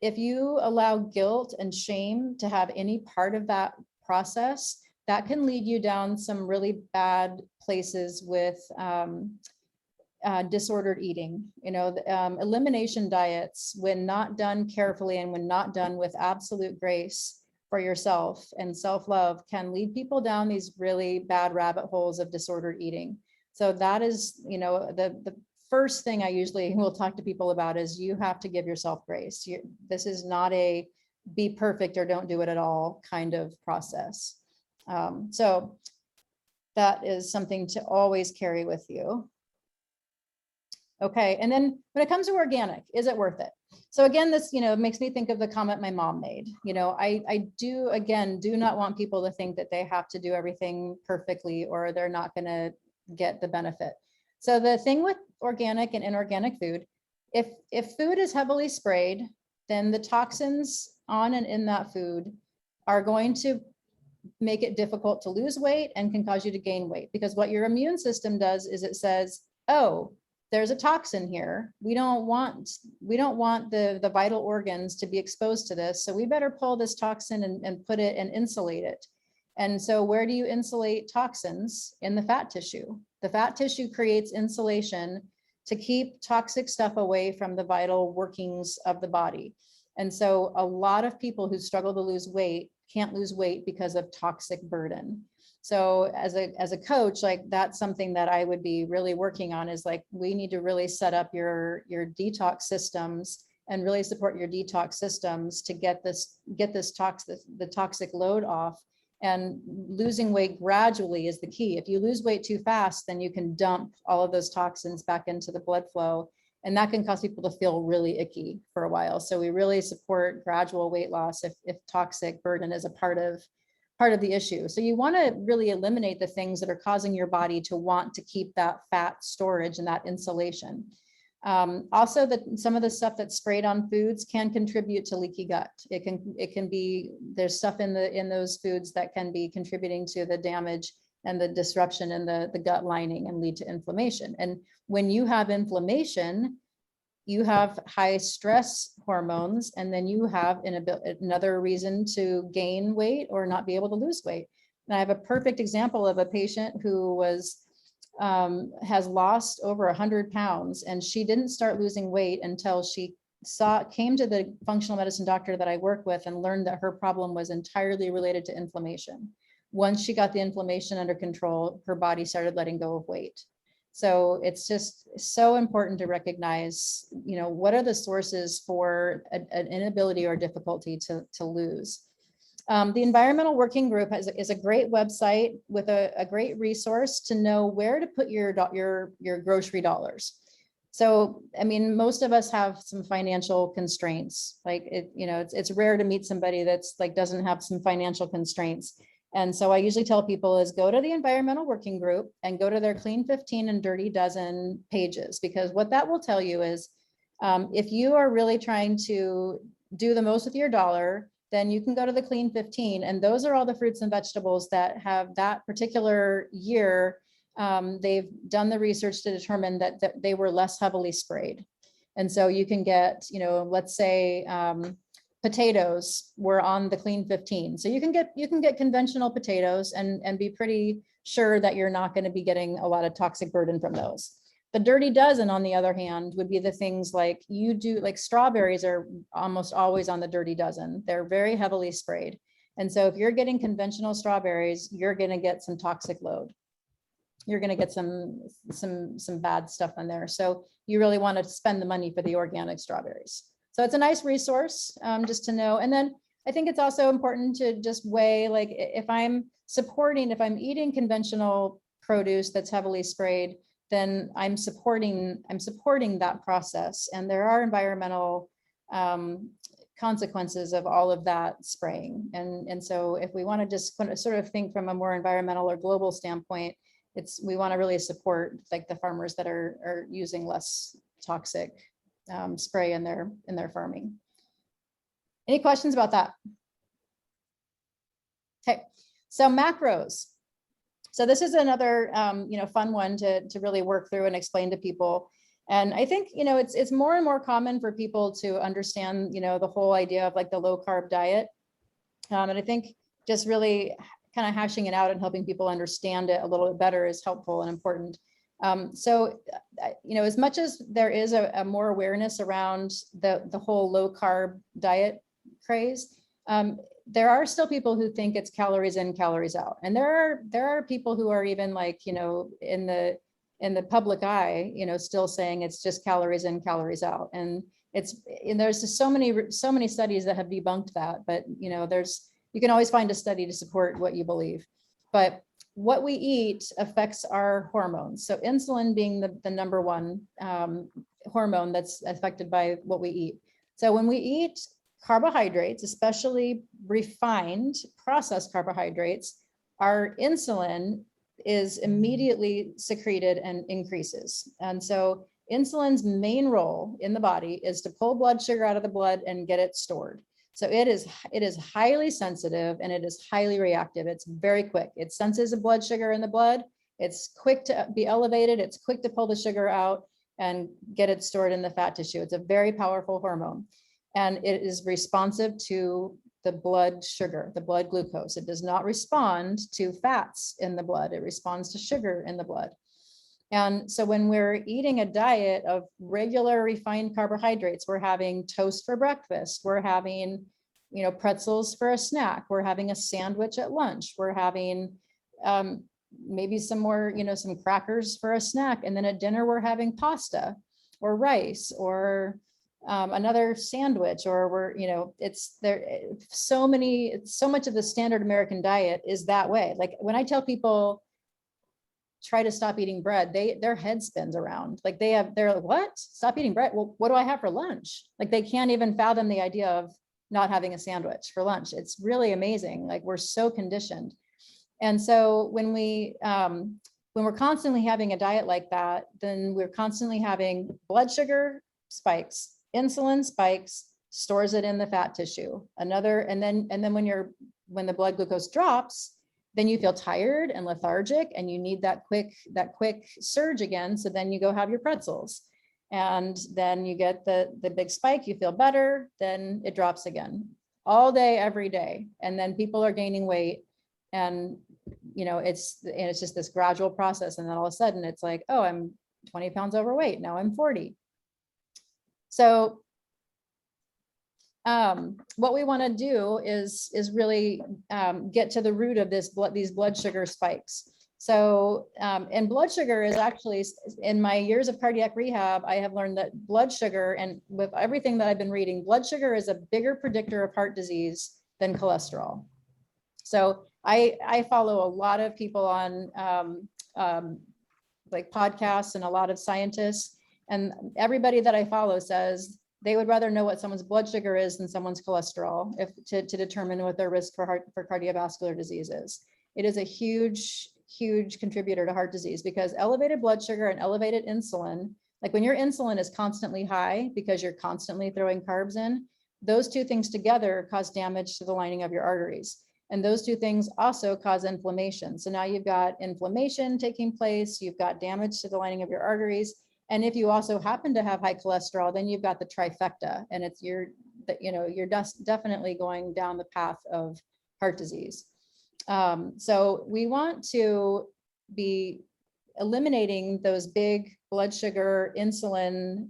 if you allow guilt and shame to have any part of that process, that can lead you down some really bad places with disordered eating. Elimination diets, when not done carefully and when not done with absolute grace for yourself and self-love, can lead people down these really bad rabbit holes of disordered eating. So that is, the first thing I usually will talk to people about is you have to give yourself grace. This is not a be perfect or don't do it at all kind of process. So that is something to always carry with you. Okay, and then when it comes to organic, is it worth it? So again, this, makes me think of the comment my mom made. I do not want people to think that they have to do everything perfectly or they're not going to get the benefit. So the thing with organic and inorganic food, if food is heavily sprayed, then the toxins on and in that food are going to make it difficult to lose weight and can cause you to gain weight, because what your immune system does is it says, oh, there's a toxin here. We don't want the vital organs to be exposed to this. So we better pull this toxin and put it and insulate it. And so where do you insulate toxins? In the fat tissue. The fat tissue creates insulation to keep toxic stuff away from the vital workings of the body. And so a lot of people who struggle to lose weight can't lose weight because of toxic burden. So as a coach, like, that's something that I would be really working on, is like, we need to really set up your detox systems and really support your detox systems to get the toxic load off. And losing weight gradually is the key. If you lose weight too fast, then you can dump all of those toxins back into the blood flow, and that can cause people to feel really icky for a while. So we really support gradual weight loss if toxic burden is a part of the issue. So you want to really eliminate the things that are causing your body to want to keep that fat storage and that insulation. Also, some of the stuff that's sprayed on foods can contribute to leaky gut. It can be, there's stuff in those foods that can be contributing to the damage and the disruption in the gut lining and lead to inflammation. And when you have inflammation, you have high stress hormones, and then you have another reason to gain weight or not be able to lose weight. And I have a perfect example of a patient who has lost over 100 pounds, and she didn't start losing weight until she came to the functional medicine doctor that I work with and learned that her problem was entirely related to inflammation. Once she got the inflammation under control, her body started letting go of weight. So it's just so important to recognize, what are the sources for an inability or difficulty to lose. The Environmental Working Group is a great website with a great resource to know where to put your grocery dollars. So, I mean, most of us have some financial constraints. Like, it's rare to meet somebody that's like doesn't have some financial constraints. And so I usually tell people is go to the Environmental Working Group and go to their Clean 15 and Dirty Dozen pages, because what that will tell you is if you are really trying to do the most with your dollar, then you can go to the Clean 15. And those are all the fruits and vegetables that have that particular year. They've done the research to determine that they were less heavily sprayed. And so you can get, let's say, potatoes were on the Clean 15. So you can get conventional potatoes and be pretty sure that you're not going to be getting a lot of toxic burden from those. The Dirty Dozen, on the other hand, would be the things like strawberries are almost always on the Dirty Dozen. They're very heavily sprayed. And so if you're getting conventional strawberries, you're going to get some toxic load. You're going to get some bad stuff in there. So you really want to spend the money for the organic strawberries. So it's a nice resource just to know. And then I think it's also important to just weigh, like, if I'm eating conventional produce that's heavily sprayed, then I'm supporting that process. And there are environmental consequences of all of that spraying. And so if we want to just sort of think from a more environmental or global standpoint, we want to really support like the farmers that are using less toxic spray in their farming. Any questions about that? Okay, so macros. So this is another, fun one to really work through and explain to people. And I think, it's more and more common for people to understand, the whole idea of like the low carb diet. And I think just really kind of hashing it out and helping people understand it a little bit better is helpful and important. So, as much as there is a more awareness around the whole low carb diet craze, there are still people who think it's calories in, calories out. And there are people who are even like, in the public eye, still saying it's just calories in, calories out. And there's just so many studies that have debunked that, but you can always find a study to support what you believe. But what we eat affects our hormones. So insulin being the number one hormone that's affected by what we eat. So when we eat carbohydrates, especially refined processed carbohydrates, our insulin is immediately secreted and increases. And so insulin's main role in the body is to pull blood sugar out of the blood and get it stored. So it is highly sensitive and it is highly reactive. It's very quick. It senses the blood sugar in the blood. It's quick to be elevated. It's quick to pull the sugar out and get it stored in the fat tissue. It's a very powerful hormone. And it is responsive to the blood sugar, the blood glucose. It does not respond to fats in the blood. It responds to sugar in the blood. And so when we're eating a diet of regular refined carbohydrates, we're having toast for breakfast, we're having, pretzels for a snack, we're having a sandwich at lunch, we're having maybe some more, some crackers for a snack. And then at dinner, we're having pasta or rice or another sandwich, or it's there. So much of the standard American diet is that way. Like when I tell people, try to stop eating bread, their head spins around. Like they're like, what? Stop eating bread? Well, what do I have for lunch? Like they can't even fathom the idea of not having a sandwich for lunch. It's really amazing. Like we're so conditioned. And so when we're constantly having a diet like that, then we're constantly having blood sugar spikes, insulin spikes, stores it in the fat tissue. And then when the blood glucose drops, then you feel tired and lethargic and you need that quick surge again. So then you go have your pretzels and then you get the big spike, you feel better, then it drops again all day, every day. And then people are gaining weight and, it's just this gradual process. And then all of a sudden it's like, oh, I'm 20 pounds overweight. Now I'm 40. So what we want to do is really get to the root of these blood sugar spikes. So, and blood sugar is actually, in my years of cardiac rehab, I have learned that blood sugar, and with everything that I've been reading, blood sugar is a bigger predictor of heart disease than cholesterol. So I follow a lot of people on like podcasts and a lot of scientists, and everybody that I follow says they would rather know what someone's blood sugar is than someone's cholesterol to determine what their risk for cardiovascular disease is. It is a huge contributor to heart disease because elevated blood sugar and elevated insulin, like when your insulin is constantly high because you're constantly throwing carbs in, those two things together cause damage to the lining of your arteries. And those two things also cause inflammation. So now you've got inflammation taking place, you've got damage to the lining of your arteries. And if you also happen to have high cholesterol, then you've got the trifecta, and you're definitely going down the path of heart disease. So we want to be eliminating those big blood sugar, insulin,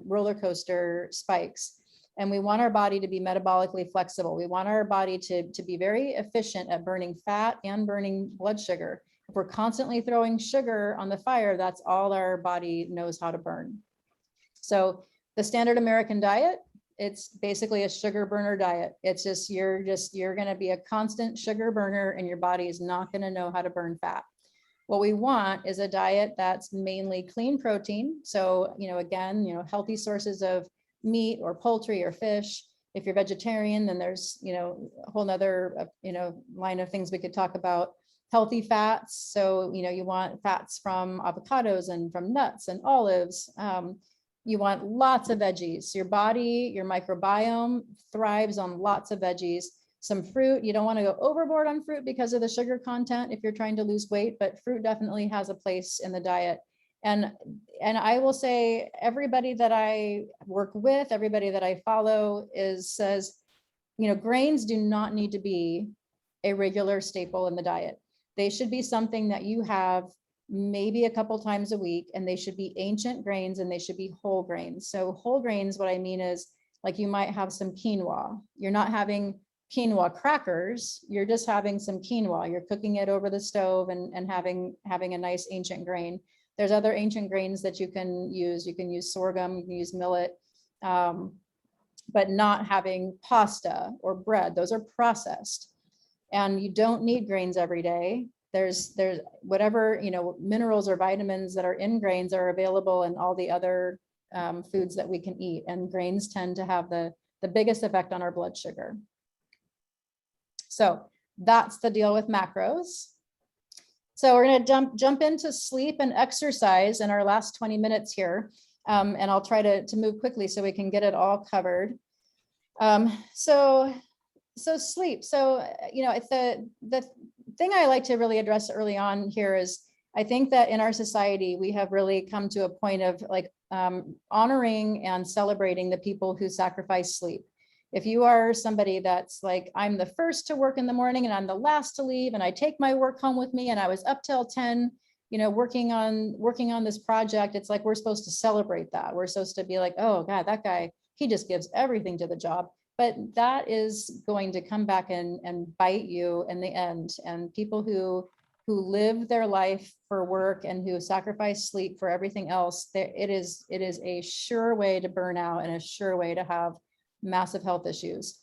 roller coaster spikes. And we want our body to be metabolically flexible. We want our body to be very efficient at burning fat and burning blood sugar. If we're constantly throwing sugar on the fire, that's all our body knows how to burn. So the standard American diet, it's basically a sugar burner diet. It's just, you're going to be a constant sugar burner and your body is not going to know how to burn fat. What we want is a diet that's mainly clean protein. So, again, healthy sources of meat or poultry or fish. If you're vegetarian, then there's, a whole nother, line of things we could talk about. Healthy fats. So, you want fats from avocados and from nuts and olives. You want lots of veggies. Your body, your microbiome thrives on lots of veggies. some fruit. You don't want to go overboard on fruit because of the sugar content if you're trying to lose weight, but fruit definitely has a place in the diet. And I will say, everybody that I work with, everybody that I follow says, grains do not need to be a regular staple in the diet. They should be something that you have maybe a couple times a week, and they should be ancient grains, and they should be whole grains. So whole grains, what I mean is, like, you might have some quinoa. You're not having quinoa crackers, you're just having some quinoa. You're cooking it over the stove and having a nice ancient grain. There's other ancient grains that you can use. You can use sorghum, you can use millet, but not having pasta or bread. Those are processed. And you don't need grains every day. There's whatever, minerals or vitamins that are in grains are available in all the other foods that we can eat. And grains tend to have the biggest effect on our blood sugar. So that's the deal with macros. So we're going to jump into sleep and exercise in our last 20 minutes here. And I'll try to move quickly so we can get it all covered. So sleep. So, it's the thing I like to really address early on here is, I think that in our society, we have really come to a point of honoring and celebrating the people who sacrifice sleep. If you are somebody that's like, I'm the first to work in the morning and I'm the last to leave, and I take my work home with me, and I was up till 10, working on this project, it's like, we're supposed to celebrate that. We're supposed to be like, oh God, that guy, he just gives everything to the job. But that is going to come back and bite you in the end. And people who live their life for work and who sacrifice sleep for everything else, it is a sure way to burn out and a sure way to have massive health issues.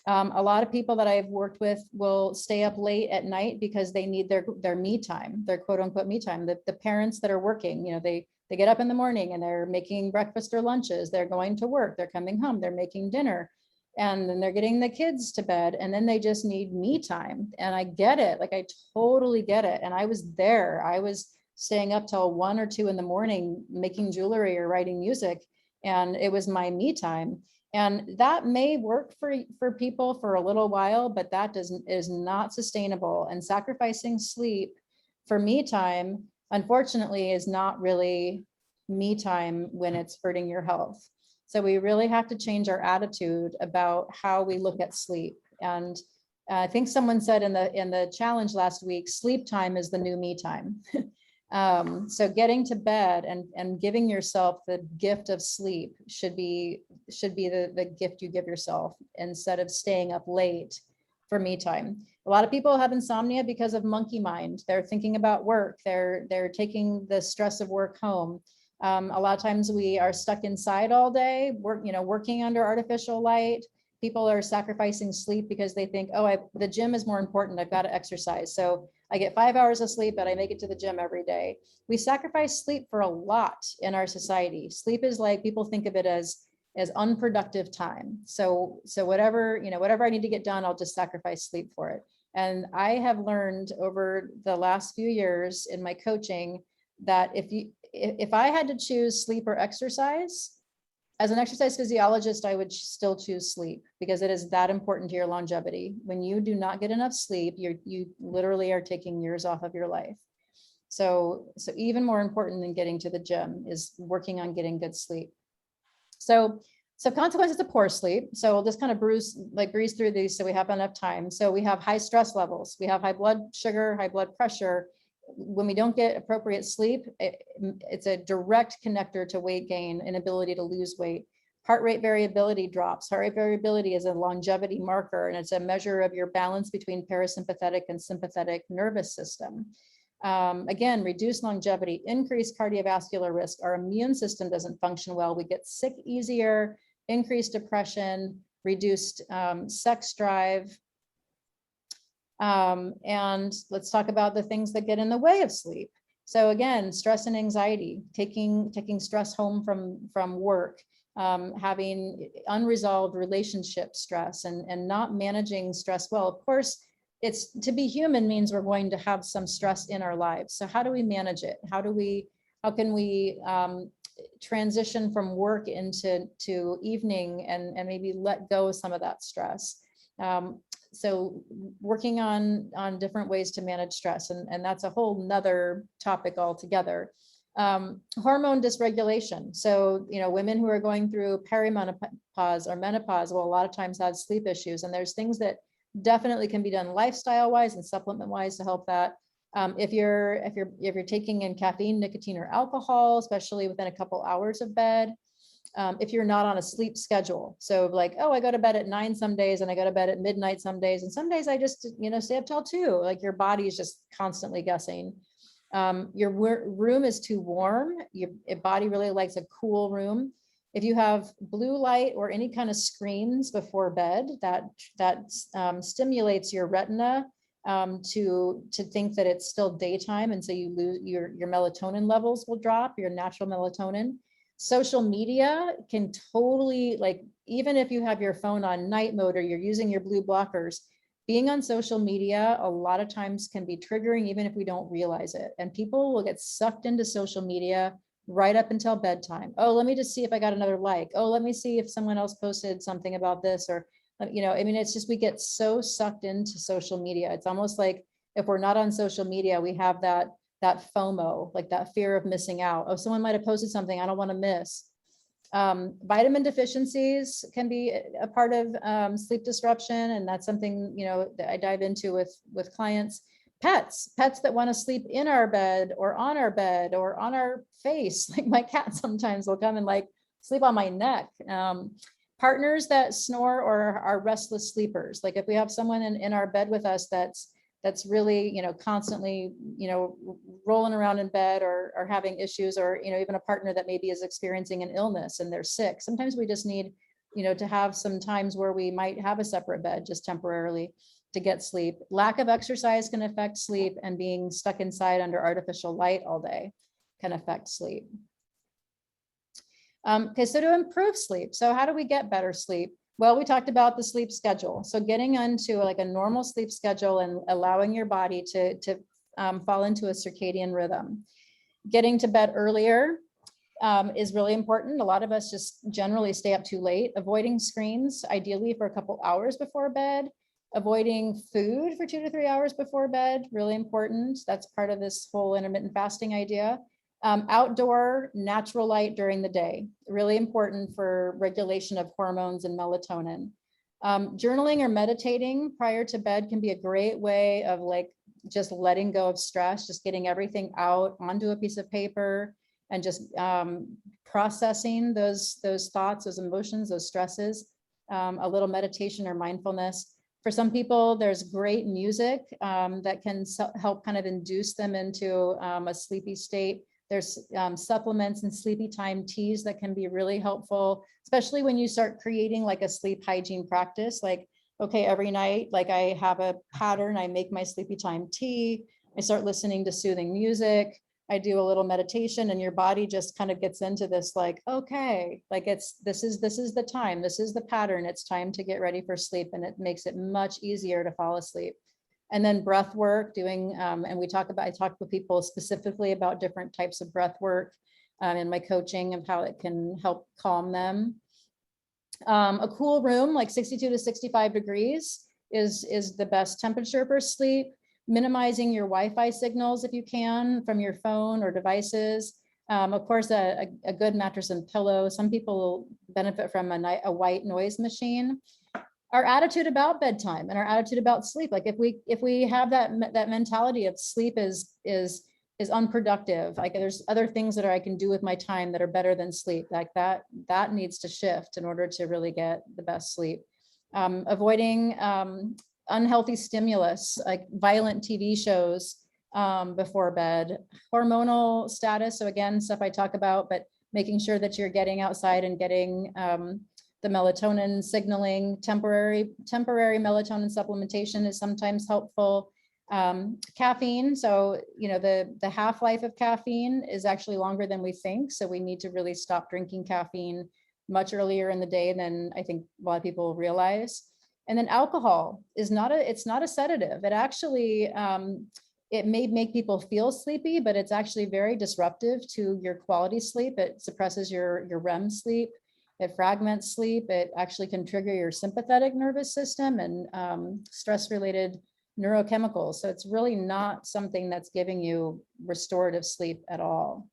A lot of people that I've worked with will stay up late at night because they need their me time, their quote unquote me time. The parents that are working, they get up in the morning and they're making breakfast or lunches, they're going to work, they're coming home, they're making dinner, and then they're getting the kids to bed, and then they just need me time. And I get it. Like, I totally get it. And I was there. I was staying up till 1 or 2 in the morning, making jewelry or writing music. And it was my me time. And that may work for people for a little while, but that is not sustainable. And sacrificing sleep for me time, unfortunately, is not really me time when it's hurting your health. So we really have to change our attitude about how we look at sleep. And I think someone said in the challenge last week, sleep time is the new me time. So getting to bed and giving yourself the gift of sleep should be the gift you give yourself, instead of staying up late for me time. A lot of people have insomnia because of monkey mind. They're thinking about work. They're taking the stress of work home. A lot of times we are stuck inside all day, working under artificial light. People are sacrificing sleep because they think, oh, the gym is more important. I've got to exercise. So I get 5 hours of sleep, but I make it to the gym every day. We sacrifice sleep for a lot in our society. Sleep is like, people think of it as unproductive time. So whatever I need to get done, I'll just sacrifice sleep for it. And I have learned over the last few years in my coaching that if I had to choose sleep or exercise, as an exercise physiologist, I would still choose sleep, because it is that important to your longevity. When you do not get enough sleep, you literally are taking years off of your life. So even more important than getting to the gym is working on getting good sleep. So consequences of poor sleep. So we'll just kind of breeze through these so we have enough time. So we have high stress levels. We have high blood sugar, high blood pressure. When we don't get appropriate sleep, it's a direct connector to weight gain, inability to lose weight. Heart rate variability drops. Heart rate variability is a longevity marker, and it's a measure of your balance between parasympathetic and sympathetic nervous system. Again, reduced longevity, increased cardiovascular risk. Our immune system doesn't function well. We get sick easier, increased depression, reduced sex drive. And let's talk about the things that get in the way of sleep. So again, stress and anxiety, taking stress home from work, having unresolved relationship stress, and not managing stress well. Of course, it's to be human means we're going to have some stress in our lives. So how do we manage it? How can we transition from work into evening and maybe let go of some of that stress? So working on different ways to manage stress, and that's a whole nother topic altogether. Hormone dysregulation. So, women who are going through perimenopause or menopause will a lot of times have sleep issues, and there's things that definitely can be done lifestyle wise and supplement wise to help that. If you're taking in caffeine, nicotine, or alcohol, especially within a couple hours of bed. If you're not on a sleep schedule. So like, oh, I go to bed at 9 some days and I go to bed at midnight some days. And some days I just, stay up till 2, like your body is just constantly guessing. Your room is too warm. Your body really likes a cool room. If you have blue light or any kind of screens before bed, that stimulates your retina to think that it's still daytime. And so you lose your melatonin levels will drop, your natural melatonin. Social media can totally, like, even if you have your phone on night mode or you're using your blue blockers, being on social media a lot of times can be triggering, even if we don't realize it. And people will get sucked into social media right up until bedtime. Oh, let me just see if I got another like. Oh, let me see if someone else posted something about this, or, it's just, we get so sucked into social media. It's almost like if we're not on social media, we have that FOMO, like that fear of missing out. Oh, someone might have posted something I don't want to miss. Vitamin deficiencies can be a part of sleep disruption, and that's something that I dive into with clients. Pets that want to sleep in our bed or on our face. Like my cat sometimes will come and like sleep on my neck. Partners that snore or are restless sleepers. Like if we have someone in our bed with us that's really, constantly, rolling around in bed or having issues, or, even a partner that maybe is experiencing an illness and they're sick. Sometimes we just need, to have some times where we might have a separate bed just temporarily to get sleep. Lack of exercise can affect sleep, and being stuck inside under artificial light all day can affect sleep. Okay, so to improve sleep, so how do we get better sleep? Well, we talked about the sleep schedule. So getting onto like a normal sleep schedule and allowing your body to fall into a circadian rhythm. Getting to bed earlier is really important. A lot of us just generally stay up too late. Avoiding screens, ideally for a couple hours before bed. Avoiding food for 2 to 3 hours before bed, really important. That's part of this whole intermittent fasting idea. Outdoor natural light during the day, really important for regulation of hormones and melatonin. Journaling or meditating prior to bed can be a great way of like just letting go of stress, just getting everything out onto a piece of paper and just processing those thoughts, those emotions, those stresses. A little meditation or mindfulness. For some people, there's great music that can help kind of induce them into a sleepy state. There's supplements and sleepy time teas that can be really helpful, especially when you start creating like a sleep hygiene practice. Like, okay, every night, like I have a pattern, I make my sleepy time tea, I start listening to soothing music, I do a little meditation, and your body just kind of gets into this like, okay, like this is the time, this is the pattern, it's time to get ready for sleep, and it makes it much easier to fall asleep. And then breath work, doing, and I talk with people specifically about different types of breath work in my coaching of how it can help calm them. A cool room, like 62 to 65 degrees is the best temperature for sleep. Minimizing your Wi-Fi signals if you can from your phone or devices. Of course, a good mattress and pillow. Some people benefit from a white noise machine. Our attitude about bedtime and our attitude about sleep. Like if we have that mentality of sleep is unproductive, like there's other things that I can do with my time that are better than sleep, like that needs to shift in order to really get the best sleep. Avoiding unhealthy stimulus like violent TV shows before bed. Hormonal status, so again, stuff I talk about, but making sure that you're getting outside and getting the melatonin signaling. Temporary melatonin supplementation is sometimes helpful. Caffeine, so the half-life of caffeine is actually longer than we think, so we need to really stop drinking caffeine much earlier in the day than I think a lot of people realize. And then alcohol is it's not a sedative. It actually it may make people feel sleepy, but it's actually very disruptive to your quality sleep. It suppresses your REM sleep. It fragments sleep. It actually can trigger your sympathetic nervous system and stress-related neurochemicals. So it's really not something that's giving you restorative sleep at all.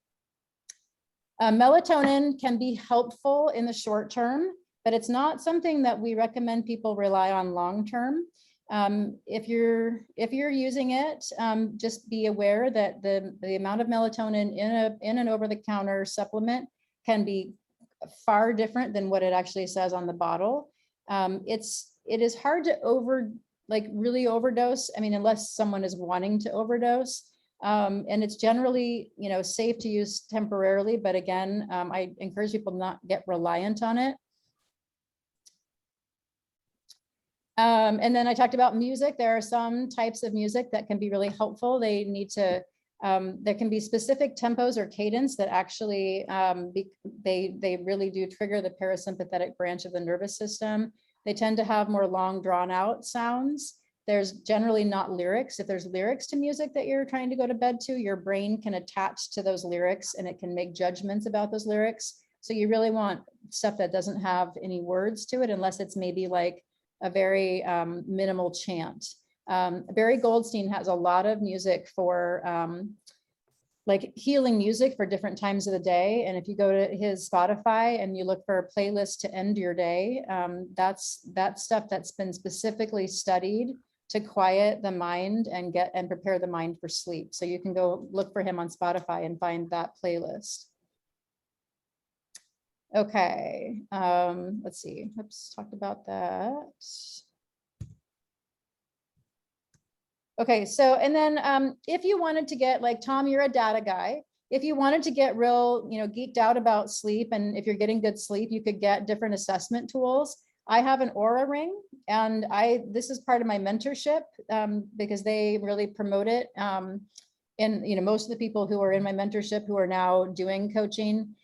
Melatonin can be helpful in the short term, but it's not something that we recommend people rely on long term. If you're using it, just be aware that the amount of melatonin in an over-the-counter supplement can be far different than what it actually says on the bottle. It is hard to really overdose. I mean, unless someone is wanting to overdose. And it's generally, safe to use temporarily, but again, I encourage people not get reliant on it. And then I talked about music. There are some types of music that can be really helpful. They need to, there can be specific tempos or cadence that actually, they really do trigger the parasympathetic branch of the nervous system. They tend to have more long drawn out sounds. There's generally not lyrics. If there's lyrics to music that you're trying to go to bed to, your brain can attach to those lyrics and it can make judgments about those lyrics. So you really want stuff that doesn't have any words to it, unless it's maybe like a very minimal chant. Barry Goldstein has a lot of music for like healing music for different times of the day. And if you go to his Spotify and you look for a playlist to end your day, that's stuff that's been specifically studied to quiet the mind and prepare the mind for sleep. So you can go look for him on Spotify and find that playlist. Okay, let's see. Oops, talked about that. Okay, so, and then if you wanted to get, like Tom, you're a data guy. If you wanted to get real, geeked out about sleep, and if you're getting good sleep, you could get different assessment tools. I have an Aura ring, and this is part of my mentorship because they really promote it. And most of the people who are in my mentorship who are now doing coaching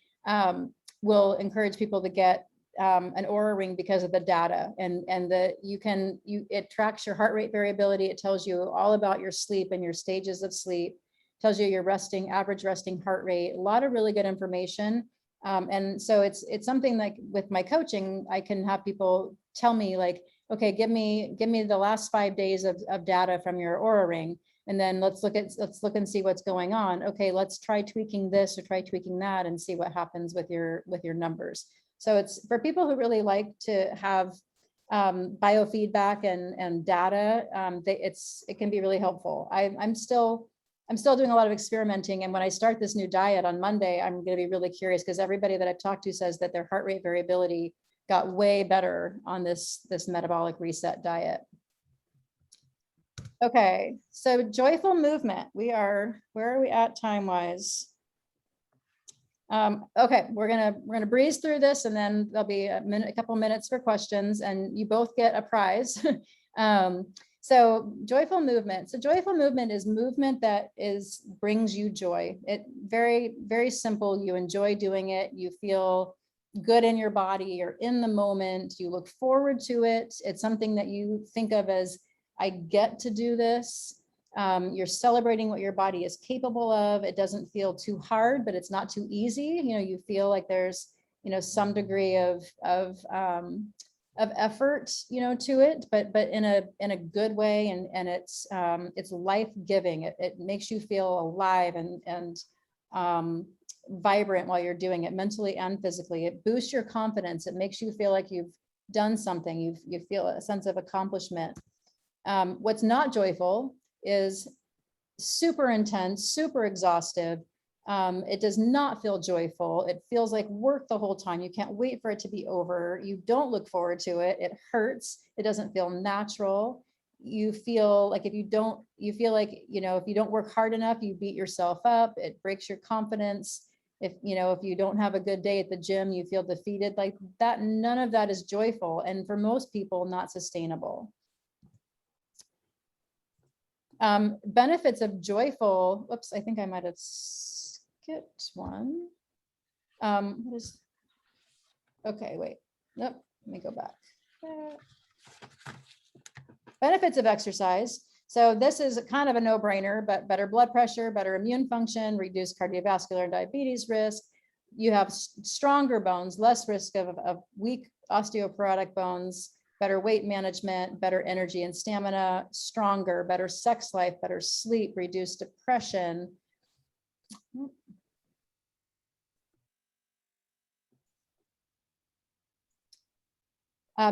will encourage people to get an Aura ring because of the data, and it tracks your heart rate variability. It tells you all about your sleep and your stages of sleep, tells you your average resting heart rate, a lot of really good information. And so it's something like with my coaching, I can have people tell me like, okay, give me the last 5 days of data from your Aura ring. And then let's look and see what's going on. Okay, let's try tweaking this or try tweaking that and see what happens with your numbers. So it's for people who really like to have biofeedback and data. It can be really helpful. I'm still doing a lot of experimenting, and when I start this new diet on Monday, I'm going to be really curious because everybody that I've talked to says that their heart rate variability got way better on this metabolic reset diet. Okay, so joyful movement. Where are we at time-wise? Okay, we're gonna breeze through this, and then there'll be a couple minutes for questions, and you both get a prize. So joyful movement. So joyful movement is movement that brings you joy. It very, very simple. You enjoy doing it. You feel good in your body. You're in the moment. You look forward to it. It's something that you think of as, I get to do this. You're celebrating what your body is capable of. It doesn't feel too hard, but it's not too easy. You feel like there's, some degree of effort, to it, but in a good way. And it's life-giving. It makes you feel alive and vibrant while you're doing it, mentally and physically. It boosts your confidence. It makes you feel like you've done something. You feel a sense of accomplishment. What's not joyful is super intense, super exhaustive. It does not feel joyful. It feels like work the whole time. You can't wait for it to be over. You don't look forward to it. It hurts. It doesn't feel natural. You feel like if you don't work hard enough, you beat yourself up. It breaks your confidence. If you don't have a good day at the gym, you feel defeated like that. None of that is joyful. And for most people, not sustainable. Benefits of joyful, whoops, I think I might have skipped one. Okay, wait, nope, let me go back. Benefits of exercise. So this is kind of a no-brainer, but better blood pressure, better immune function, reduced cardiovascular and diabetes risk, you have stronger bones, less risk of weak osteoporotic bones, better weight management, better energy and stamina, stronger, better sex life, better sleep, reduced depression.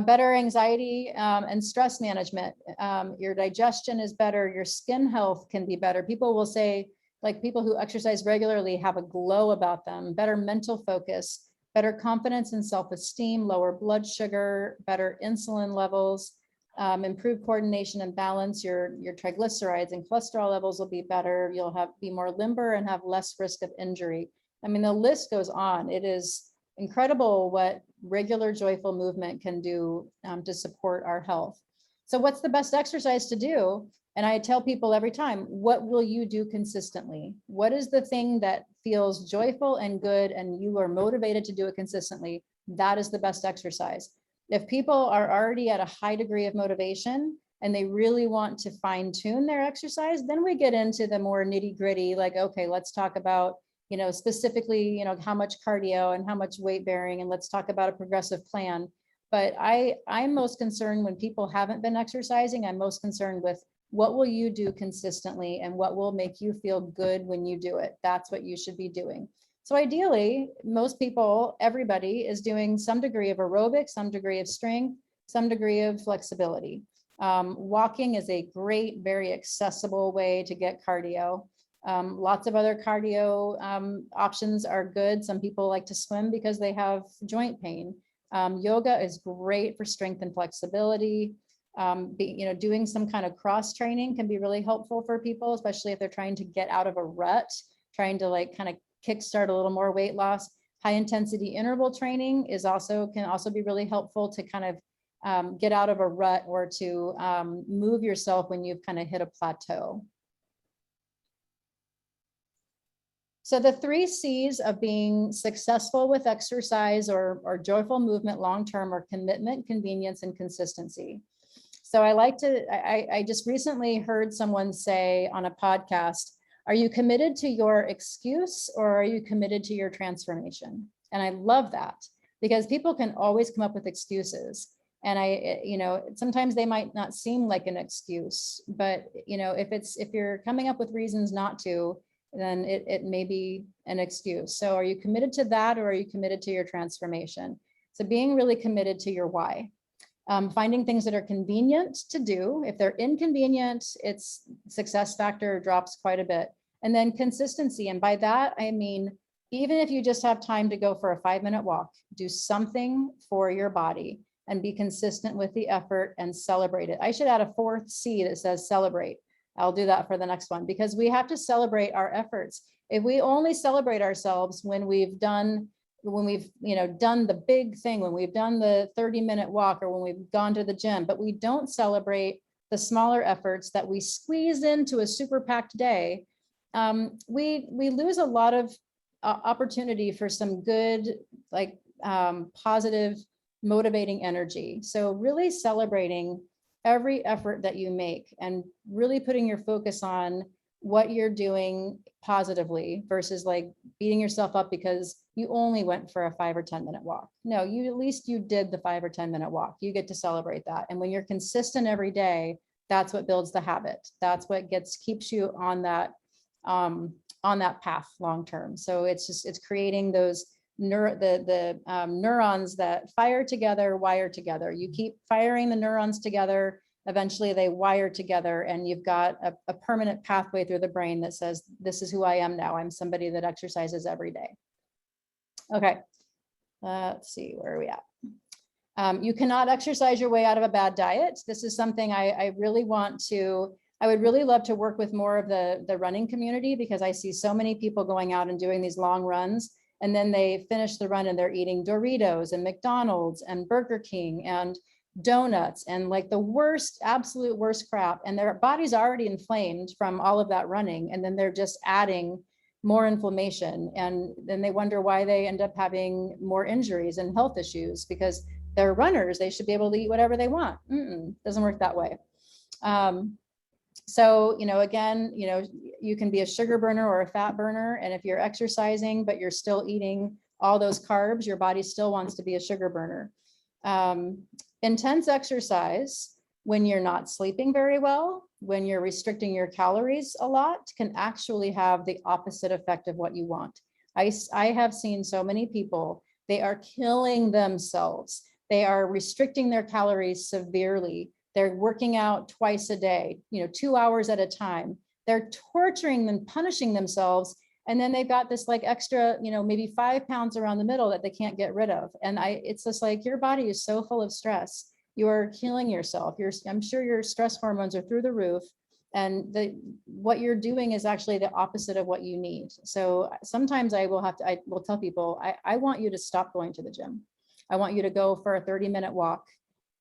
Better anxiety and stress management. Your digestion is better. Your skin health can be better. People will say, like, people who exercise regularly have a glow about them, better mental focus, better confidence and self-esteem, lower blood sugar, better insulin levels, improved coordination and balance. Your triglycerides and cholesterol levels will be better. You'll be more limber and have less risk of injury. I mean, the list goes on. It is incredible what regular joyful movement can do to support our health. So what's the best exercise to do? And I tell people every time, what will you do consistently? What is the thing that feels joyful and good and you are motivated to do it consistently? That is the best exercise. If people are already at a high degree of motivation and they really want to fine tune their exercise, then we get into the more nitty gritty, like, okay, let's talk about, specifically, how much cardio and how much weight bearing, and let's talk about a progressive plan. But I'm most concerned when people haven't been exercising, I'm most concerned with what will you do consistently and what will make you feel good when you do it. That's what you should be doing. So ideally, most people, everybody is doing some degree of aerobic, some degree of strength, some degree of flexibility. Walking is a great, very accessible way to get cardio. Lots of other cardio options are good. Some people like to swim because they have joint pain. Yoga is great for strength and flexibility. Doing some kind of cross training can be really helpful for people, especially if they're trying to get out of a rut, trying to kind of kickstart a little more weight loss. High intensity interval training can also be really helpful to kind of get out of a rut or to move yourself when you've kind of hit a plateau. So the 3 C's of being successful with exercise or joyful movement long-term are commitment, convenience, and consistency. So I just recently heard someone say on a podcast, are you committed to your excuse or are you committed to your transformation? And I love that because people can always come up with excuses. And sometimes they might not seem like an excuse, but if you're coming up with reasons not to, then it may be an excuse. So are you committed to that or are you committed to your transformation? So being really committed to your why. Finding things that are convenient to do. If they're inconvenient, its success factor drops quite a bit. And then consistency. And by that, I mean, even if you just have time to go for a 5-minute walk, do something for your body and be consistent with the effort and celebrate it. I should add a 4th C that says celebrate. I'll do that for the next one because we have to celebrate our efforts. If we only celebrate ourselves when we've done the big thing, when we've done the 30-minute walk or when we've gone to the gym, but we don't celebrate the smaller efforts that we squeeze into a super packed day, we lose a lot of opportunity for some good, positive, motivating energy. So really celebrating every effort that you make and really putting your focus on what you're doing positively versus beating yourself up because you only went for a 5 or 10 minute walk. No, at least you did the 5 or 10 minute walk. You get to celebrate that. And when you're consistent every day, that's what builds the habit. That's what keeps you on that path long term. So it's creating those neurons that fire together, wire together. You keep firing the neurons together, eventually they wire together and you've got a permanent pathway through the brain that says, this is who I am now. I'm somebody that exercises every day. Okay, let's see, where are we at? You cannot exercise your way out of a bad diet. This is something I would really love to work with more of the running community because I see so many people going out and doing these long runs. And then they finish the run and they're eating Doritos and McDonald's and Burger King and donuts and the absolute worst crap. And their body's already inflamed from all of that running. And then they're just adding more inflammation. And then they wonder why they end up having more injuries and health issues because they're runners. They should be able to eat whatever they want. Doesn't work that way. So, again, you can be a sugar burner or a fat burner. And if you're exercising, but you're still eating all those carbs, your body still wants to be a sugar burner. Intense exercise, when you're not sleeping very well, when you're restricting your calories a lot, can actually have the opposite effect of what you want. I have seen so many people, they are killing themselves. They are restricting their calories severely. They're working out twice a day, 2 hours at a time. They're torturing them, punishing themselves. And then they've got this like extra, maybe 5 pounds around the middle that they can't get rid of. And it's just like, your body is so full of stress. You're killing yourself. I'm sure your stress hormones are through the roof. And what you're doing is actually the opposite of what you need. So sometimes I will tell people, I want you to stop going to the gym. I want you to go for a 30-minute walk.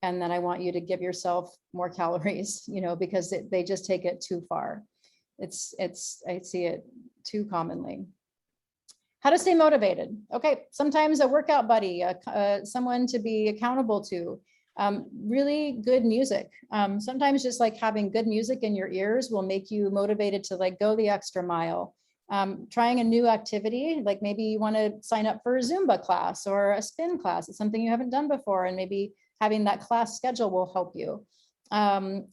And then I want you to give yourself more calories, because they just take it too far. I see it too commonly. How to stay motivated. Okay, sometimes a workout buddy, someone to be accountable to. Really good music. Sometimes just like having good music in your ears will make you motivated to like go the extra mile. Trying a new activity, like maybe you want to sign up for a Zumba class or a spin class. It's something you haven't done before, and maybe having that class schedule will help you.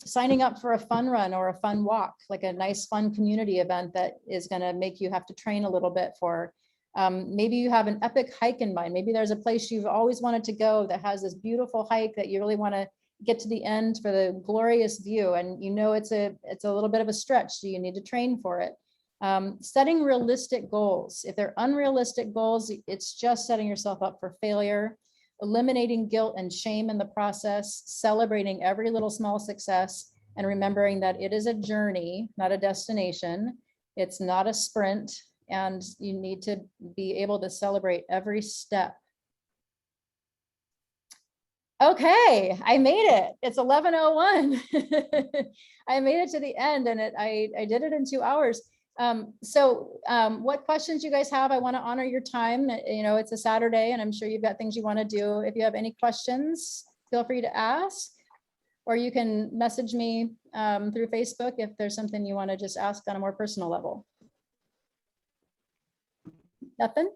Signing up for a fun run or a fun walk, like a nice fun community event that is going to make you have to train a little bit for. Maybe you have an epic hike in mind. Maybe there's a place you've always wanted to go that has this beautiful hike that you really want to get to the end for the glorious view, and it's a little bit of a stretch, so you need to train for it. Setting realistic goals. If they're unrealistic goals, it's just setting yourself up for failure. Eliminating guilt and shame in the process, celebrating every little small success, and remembering that it is a journey, not a destination. It's not a sprint, and you need to be able to celebrate every step. Okay, I made it. It's 11:01. I made it to the end, and I did it in 2 hours. What questions you guys have? I want to honor your time. It's a Saturday, and I'm sure you've got things you want to do. If you have any questions, feel free to ask, or you can message me through Facebook if there's something you want to just ask on a more personal level. Nothing?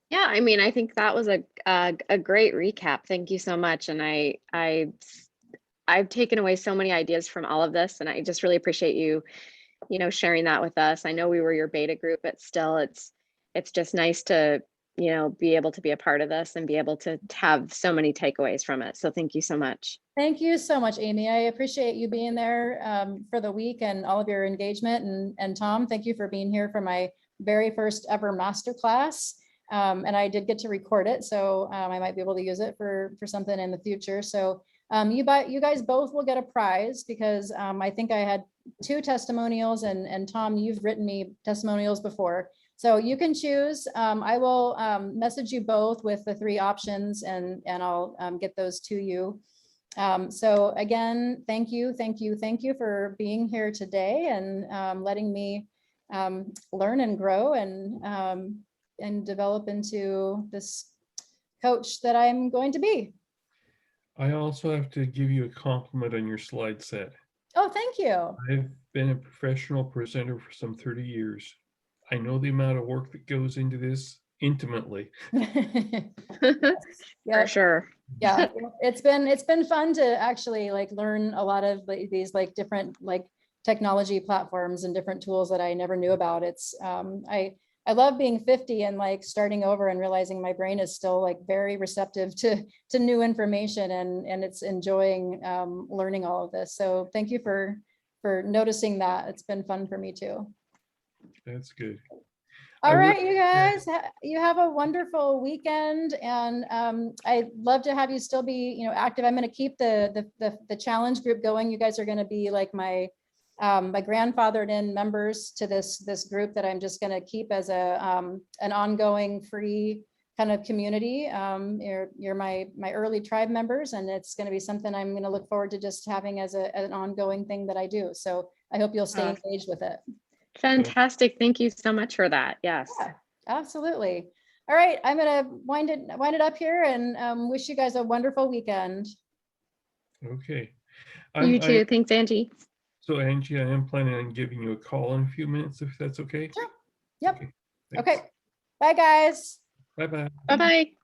Yeah, I mean, I think that was a great recap. Thank you so much. And I've taken away so many ideas from all of this, and I just really appreciate you sharing that with us. I know we were your beta group, but still it's just nice to, be able to be a part of this and be able to have so many takeaways from it. So thank you so much. Thank you so much, Amy. I appreciate you being there for the week and all of your engagement. And Tom, thank you for being here for my very first ever masterclass. And I did get to record it, so I might be able to use it for something in the future. So you guys both will get a prize, because I think I had 2 testimonials, and Tom, you've written me testimonials before. So you can choose. I will message you both with the 3 options, and I'll get those to you. So again, thank you for being here today and letting me learn and grow and develop into this coach that I'm going to be. I also have to give you a compliment on your slide set. Oh, thank you. I've been a professional presenter for some 30 years. I know the amount of work that goes into this intimately. Yeah, For sure. Yeah, it's been fun to actually like learn a lot of these like different like technology platforms and different tools that I never knew about. It's I love being 50 and like starting over and realizing my brain is still like very receptive to new information, and it's enjoying learning all of this. So thank you for noticing that. It's been fun for me too. That's good. All right, you guys, you have a wonderful weekend, and I'd love to have you still be, active. I'm going to keep the challenge group going. You guys are going to be like my grandfathered in members to this group that I'm just going to keep as an ongoing free kind of community. You're my early tribe members, and it's going to be something I'm going to look forward to just having as an ongoing thing that I do. So I hope you'll stay engaged with it. Fantastic. Thank you so much for that. Yes. Yeah, absolutely. All right, I'm going to wind it up here and wish you guys a wonderful weekend. Okay. You too. Thanks, Angie. So Angie, I am planning on giving you a call in a few minutes, if that's okay. Sure. Yep. Okay. Okay. Bye, guys. Bye-bye. Bye-bye.